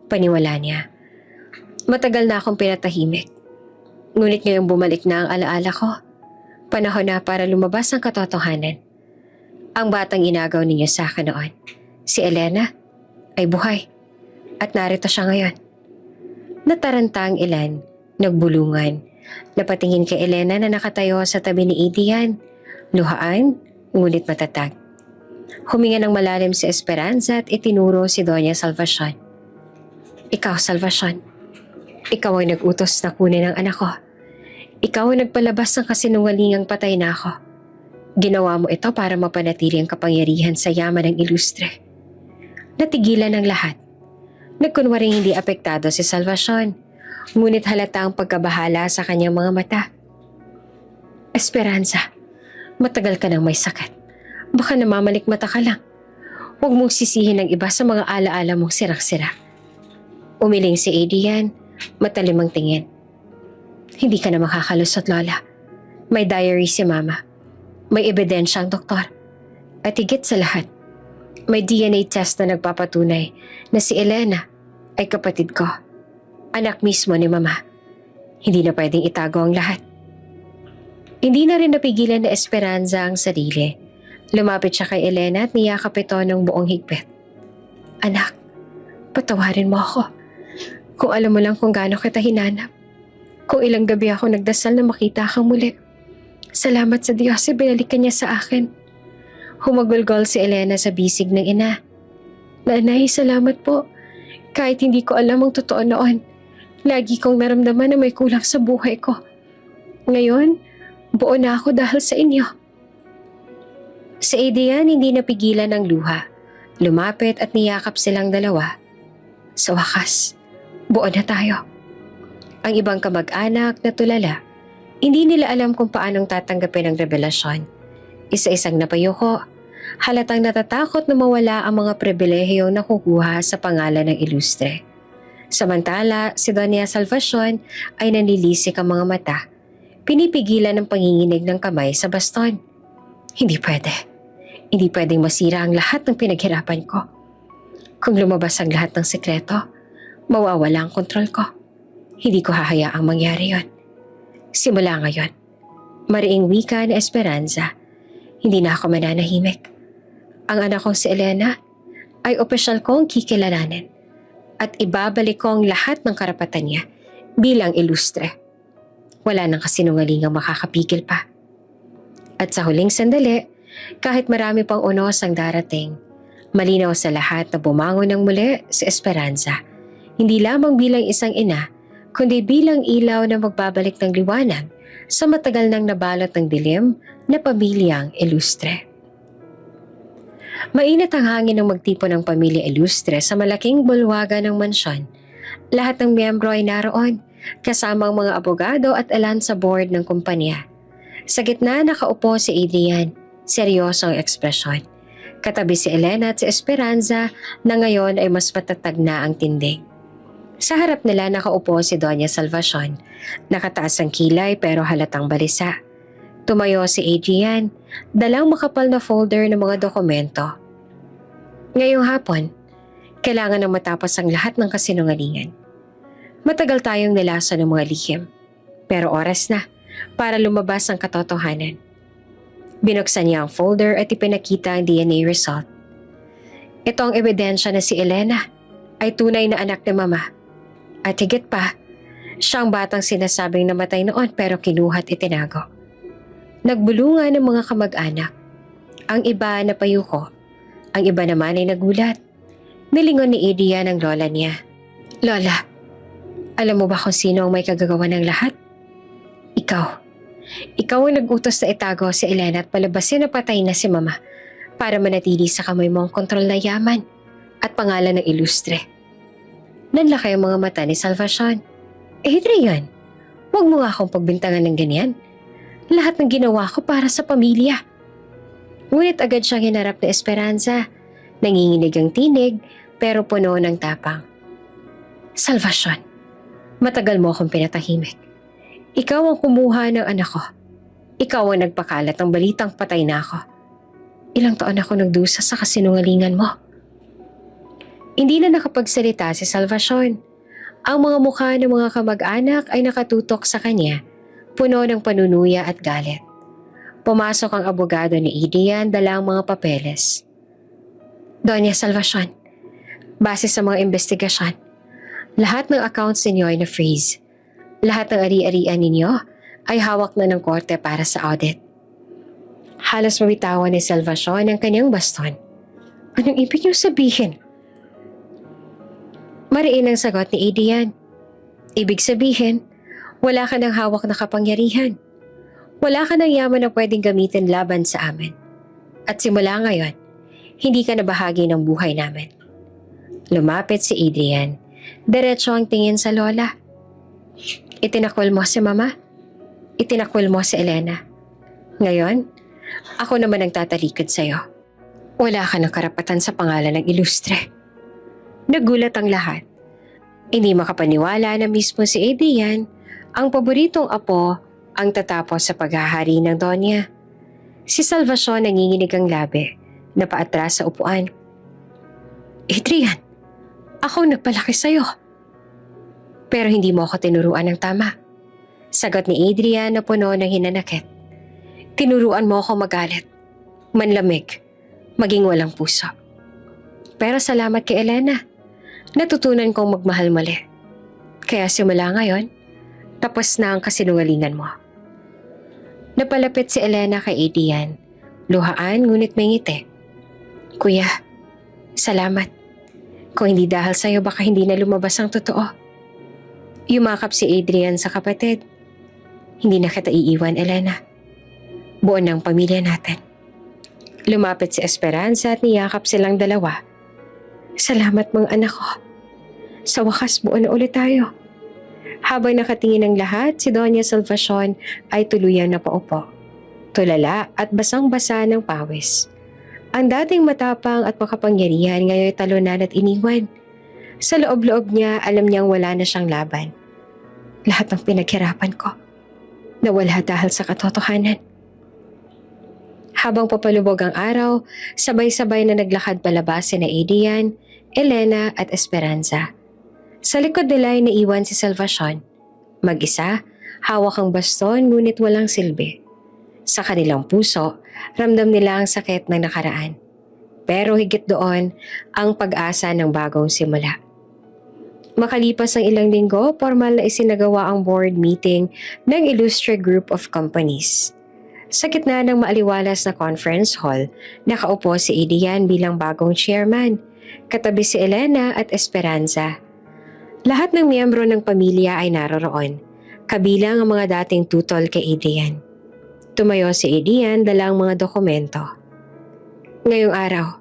paniwala niya. Matagal na akong pinatahimik. Ngunit ngayong bumalik na ang alaala ko. Panahon na para lumabas ang katotohanan. Ang batang inagaw ninyo sa akin noon, si Elena, ay buhay. At narito siya ngayon. Nataranta ang ilan, nagbulungan. Napatingin kay Elena na nakatayo sa tabi ni Adrian. Luhaan, ngunit matatag. Huminga ng malalim si Esperanza at itinuro si Doña Salvacion. Ikaw, Salvacion. Ikaw ay nag-utos na kunin ang anak ko. Ikaw ang nagpalabas ng kasinungalingang patay na ako. Ginawa mo ito para mapanatili ang kapangyarihan sa yaman ng Ilustre. Natigilan ang lahat. Nagkunwaring hindi apektado si Salvacion, ngunit halata ang pagkabahala sa kanyang mga mata. Esperanza, matagal ka nang may sakit. Baka namamalikmata ka lang. Huwag mong sisihin ang iba sa mga alaala mong sirang-sira. Umiling si Adrian, matalim ang tingin. Hindi ka na makakalusot, Lola. May diary si Mama. May ebidensya ang doktor. At higit sa lahat, may DNA test na nagpapatunay na si Elena ay kapatid ko. Anak mismo ni Mama. Hindi na pwedeng itago ang lahat. Hindi na rin napigilan na Esperanza ang sarili. Lumapit siya kay Elena at niyakap ito ng buong higpit. Anak, patawarin mo ako. Kung alam mo lang kung gaano kita hinanap. Kung ilang gabi ako nagdasal na makita kang muli. Salamat sa Diyos ay binalikan niya sa akin. Humagulgol si Elena sa bisig ng ina. Nanay, salamat po. Kahit hindi ko alam ang totoo noon, lagi kong naramdaman na may kulang sa buhay ko. Ngayon, buo na ako dahil sa inyo. Si Adrian hindi napigilan ng luha. Lumapit at niyakap silang dalawa. Sa wakas, buo na tayo. Ang ibang kamag-anak na tulala, hindi nila alam kung paanong tatanggapin ang revelasyon. Isa-isang napayuko, halatang natatakot na mawala ang mga pribilehiyong nakukuha sa pangalan ng Ilustre. Samantala, si Doña Salvacion ay nanilisik ang mga mata. Pinipigilan ang panginginig ng kamay sa baston. Hindi pwede. Hindi pwedeng masira ang lahat ng pinaghirapan ko. Kung lumabas ang lahat ng sekreto, mawawala ang kontrol ko. Hindi ko hahayaang mangyari yon. Simula ngayon, mariing wika ni Esperanza, hindi na ako mananahimik. Ang anak kong si Elena ay opisyal kong kikilalanin at ibabalik ko ang lahat ng karapatan niya bilang Ilustre. Wala nang kasinungalingang makakapigil pa. At sa huling sandali, kahit marami pang unos ang darating, malinaw sa lahat na bumangon ng muli si Esperanza, hindi lamang bilang isang ina, kundi bilang ilaw na magbabalik ng liwanag sa matagal nang nabalot ng dilim na pamilyang Ilustre. Mainit ang hangin ng magtipo ng pamilya Ilustre sa malaking bulwagan ng mansyon. Lahat ng miyembro ay naroon, kasama ang mga abogado at ilan sa board ng kumpanya. Sa gitna nakaupo si Adrian, seryoso ang ekspresyon. Katabi si Elena at si Esperanza na ngayon ay mas matatag na ang tindig. Sa harap nila nakaupo si Doña Salvacion. Nakataas ang kilay pero halatang balisa. Tumayo si Adrian, dalang makapal na folder ng mga dokumento. Ngayong hapon, kailangan na matapos ang lahat ng kasinungalingan. Matagal tayong nilasa ng mga lihim. Pero oras na para lumabas ang katotohanan. Binuksan niya ang folder at ipinakita ang DNA result. Ito ang ebidensya na si Elena ay tunay na anak ni Mama. At higit pa, siyang batang sinasabing namatay noon pero kinuha at itinago. Nagbulungan ng mga kamag-anak. Ang iba napayuko, ang iba naman ay nagulat. Nilingon ni Adrian ang lola niya. Lola, alam mo ba kung sino ang may kagagawa ng lahat? Ikaw. Ikaw ang nag-utos na itago si Elena at palabasin na patay na si Mama para manatili sa kamay mo ang kontrol na yaman at pangalan ng ilustre. Nanlaki ang mga mata ni Salvacion. Adrian, huwag mo nga akong pagbintangan ng ganyan. Lahat ng ginawa ko para sa pamilya. Ngunit agad siyang hinarap na Esperanza. Nanginginig ang tinig pero puno ng tapang. Salvacion, matagal mo akong pinatahimik. Ikaw ang kumuha ng anak ko. Ikaw ang nagpakalat ng balitang patay na ako. Ilang taon ako nagdusa sa kasinungalingan mo. Hindi na nakapagsalita si Salvacion. Ang mga mukha ng mga kamag-anak ay nakatutok sa kanya, puno ng panunuya at galit. Pumasok ang abogado ni Adrian dala ang mga papeles. Doña Salvacion, base sa mga investigasyon, lahat ng accounts ninyo ay na-freeze. Lahat ng ari-arian ninyo ay hawak na ng korte para sa audit. Halos mabitawan ni Salvacion ang kanyang baston. Anong ibig niyong sabihin? Mariin ang sagot ni Adrian. Ibig sabihin, wala ka ng hawak na kapangyarihan. Wala ka ng yaman na pwedeng gamitin laban sa amin. At simula ngayon, hindi ka na bahagi ng buhay namin. Lumapit si Adrian. Diretso ang tingin sa lola. Itinakwil mo si Mama. Itinakwil mo si Elena. Ngayon, ako naman ang tatalikod sa'yo. Wala ka ng karapatan sa pangalan ng ilustre. Nagulat ang lahat. Hindi makapaniwala na mismo si Adrian, ang paboritong apo, ang tatapos sa paghahari ng Donya. Si Salvacion nanginginig ang labi, napaatras sa upuan. Adrian, ako nagpalaki sa'yo. Pero hindi mo ako tinuruan ng tama. Sagot ni Adrian na puno ng hinanakit. Tinuruan mo ako magalit, manlamig, maging walang puso. Pero salamat kay Elena. Natutunan kong magmahal mali. Kaya simula ngayon, tapos na ang kasinungalingan mo. Napalapit si Elena kay Adrian. Luhaan ngunit may ngiti. Kuya, salamat. Kung hindi dahil sa'yo baka hindi na lumabas ang totoo. Yumakap si Adrian sa kapatid. Hindi na kita iiwan, Elena. Buo ng pamilya natin. Lumapit si Esperanza at niyakap silang dalawa. Salamat mga anak ko. Sa wakas buo na ulit tayo. Habang nakatingin ang lahat, si Doña Salvacion ay tuluyang napaupo. Tulala at basang-basa ng pawis. Ang dating matapang at makapangyarihan ngayon talunan at iniwan. Sa loob-loob niya, alam niyang wala na siyang laban. Lahat ng pinaghirapan ko, nawala dahil sa katotohanan. Habang papalubog ang araw, sabay-sabay na naglakad palabas sina Adrian, Elena at Esperanza. Sa likod nila ay naiwan si Salvacion. Mag-isa, hawak ang baston ngunit walang silbi. Sa kanilang puso, ramdam nila ang sakit ng nakaraan. Pero higit doon, ang pag-asa ng bagong simula. Makalipas ang ilang linggo, formal na isinagawa ang board meeting ng Illustre Group of Companies. Sa gitna ng maaliwalas na conference hall, nakaupo si Adrian bilang bagong chairman, katabi si Elena at Esperanza. Lahat ng miyembro ng pamilya ay naroroon, kabilang ang mga dating tutol kay Adrian. Tumayo si Adrian dala ang mga dokumento. Ngayong araw,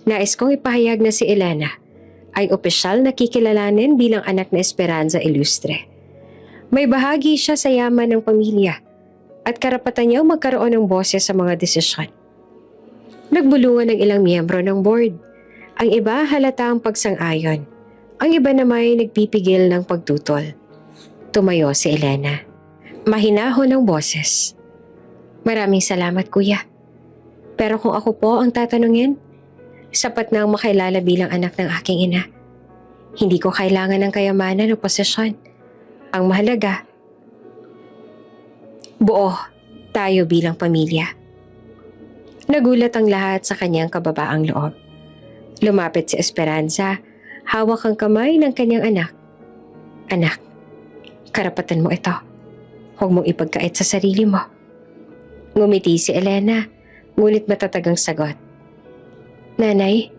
nais kong ipahayag na si Elena ay opisyal na kikilalanin bilang anak na Esperanza Ilustre. May bahagi siya sa yaman ng pamilya at karapatan niyang magkaroon ng boses sa mga desisyon. Nagbulungan ng ilang miyembro ng board. Ang iba halata ang pagsang-ayon. Ang iba naman ay nagpipigil ng pagtutol. Tumayo si Elena. Mahinahon ang boses. Maraming salamat, kuya. Pero kung ako po ang tatanungin, sapat na ang makilala bilang anak ng aking ina. Hindi ko kailangan ng kayamanan o posisyon. Ang mahalaga, buo tayo bilang pamilya. Nagulat ang lahat sa kanyang kababaang loob. Lumapit si Esperanza, hawak ang kamay ng kanyang anak. Anak, karapatan mo ito. Huwag mong ipagkait sa sarili mo. Ngumiti si Elena, ngunit matatag ang sagot. Nanay,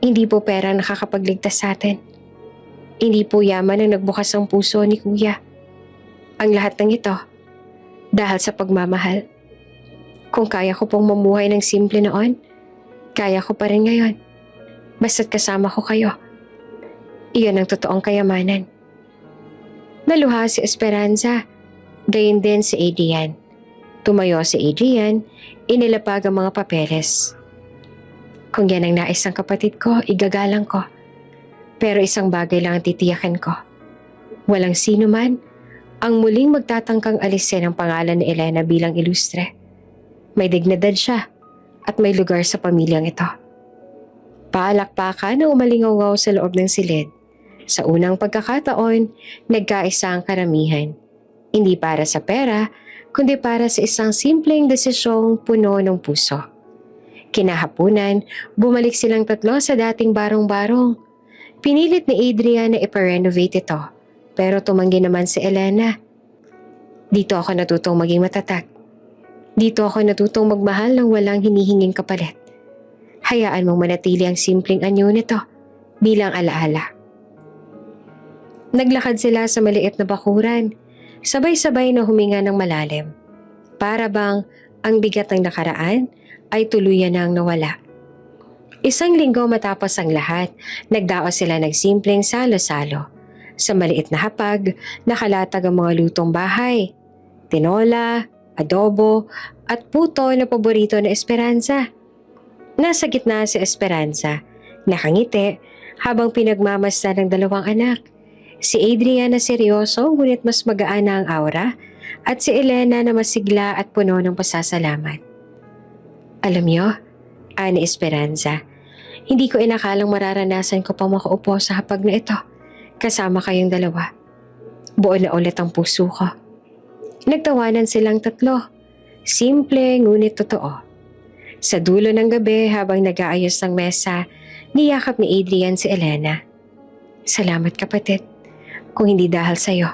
hindi po pera nakakapagligtas sa atin. Hindi po yaman ang nagbukas ang puso ni Kuya. Ang lahat ng ito, dahil sa pagmamahal. Kung kaya ko pong mamuhay ng simple noon, kaya ko pa rin ngayon. Basta't kasama ko kayo. Iyon ang totoong kayamanan. Naluha si Esperanza, gayon din si Adrian. Tumayo si Adrian, inilapag ang mga papeles. Kung yan ang nais ng kapatid ko, igagalang ko. Pero isang bagay lang ang titiyakan ko. Walang sino man ang muling magtatangkang alisin ang pangalan ni Elena bilang ilustre. May dignidad siya at may lugar sa pamilyang ito. Paalakpakan na umalingaw sa loob ng silid. Sa unang pagkakataon, nagkaisa ang karamihan. Hindi para sa pera, kundi para sa isang simpleng desisyong puno ng puso. Kinahapunan, bumalik silang tatlo sa dating barong-barong. Pinilit ni Adrian na ipa-renovate ito, pero tumanggi naman si Elena. Dito ako natutong maging matatag. Dito ako natutong magmahal ng walang hinihinging kapalit. Hayaan mong manatili ang simpleng anyo nito bilang alaala. Naglakad sila sa maliit na bakuran, sabay-sabay na huminga ng malalim. Para bang ang bigat ng nakaraan ay tuluyan nang nawala. Isang linggo matapos ang lahat, nagdaos sila ng simpleng salo-salo. Sa maliit na hapag, nakalatag ang mga lutong bahay. Tinola, adobo, at puto na paborito na Esperanza. Nasa gitna si Esperanza, nakangiti habang pinagmamasdan ng dalawang anak. Si Adrian na seryoso ngunit mas magaan na ang aura at si Elena na masigla at puno ng pasasalamat. Alam niyo, ani Esperanza, hindi ko inakalang mararanasan ko pa makaupo sa hapag na ito kasama kayong dalawa. Buo na ulit ang puso ko. Nagtawanan silang tatlo. Simple ngunit totoo. Sa dulo ng gabi habang nag-aayos ng mesa, niyakap ni Adrian si Elena. Salamat kapatid. Kung hindi dahil sa'yo,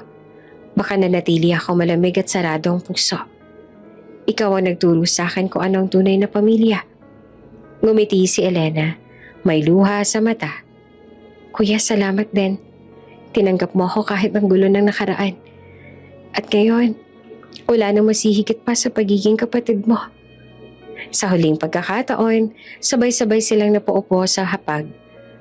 baka nanatili ako malamig at sarado ang puso. Ikaw ang nagturo sa akin kung ano ang tunay na pamilya. Ngumiti si Elena, may luha sa mata. Kuya, salamat din. Tinanggap mo ako kahit ang gulo ng nakaraan. At ngayon, wala nang masihigit pa sa pagiging kapatid mo. Sa huling pagkakataon, sabay-sabay silang napaupo sa hapag.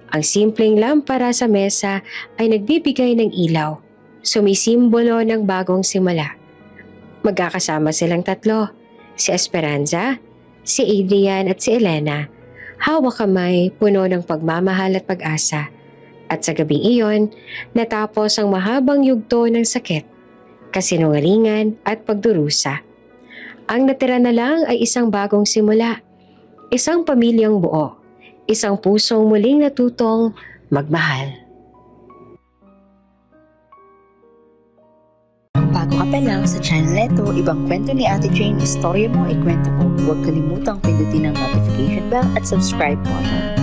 Ang simpleng lampara sa mesa ay nagbibigay ng ilaw, sumisimbolo ng bagong simula. Magkakasama silang tatlo, si Esperanza, si Adrian at si Elena, hawak kamay puno ng pagmamahal at pag-asa. At sa gabing iyon, natapos ang mahabang yugto ng sakit, kasinungalingan at pagdurusa. Ang natira na lang ay isang bagong simula, isang pamilyang buo, isang pusong muling natutong magmahal. Bago ka pa lang sa channel neto, ibang kwento ni Ate Jane, istorya mo, ikwento ko. Huwag kalimutang pindutin ang notification bell at subscribe button.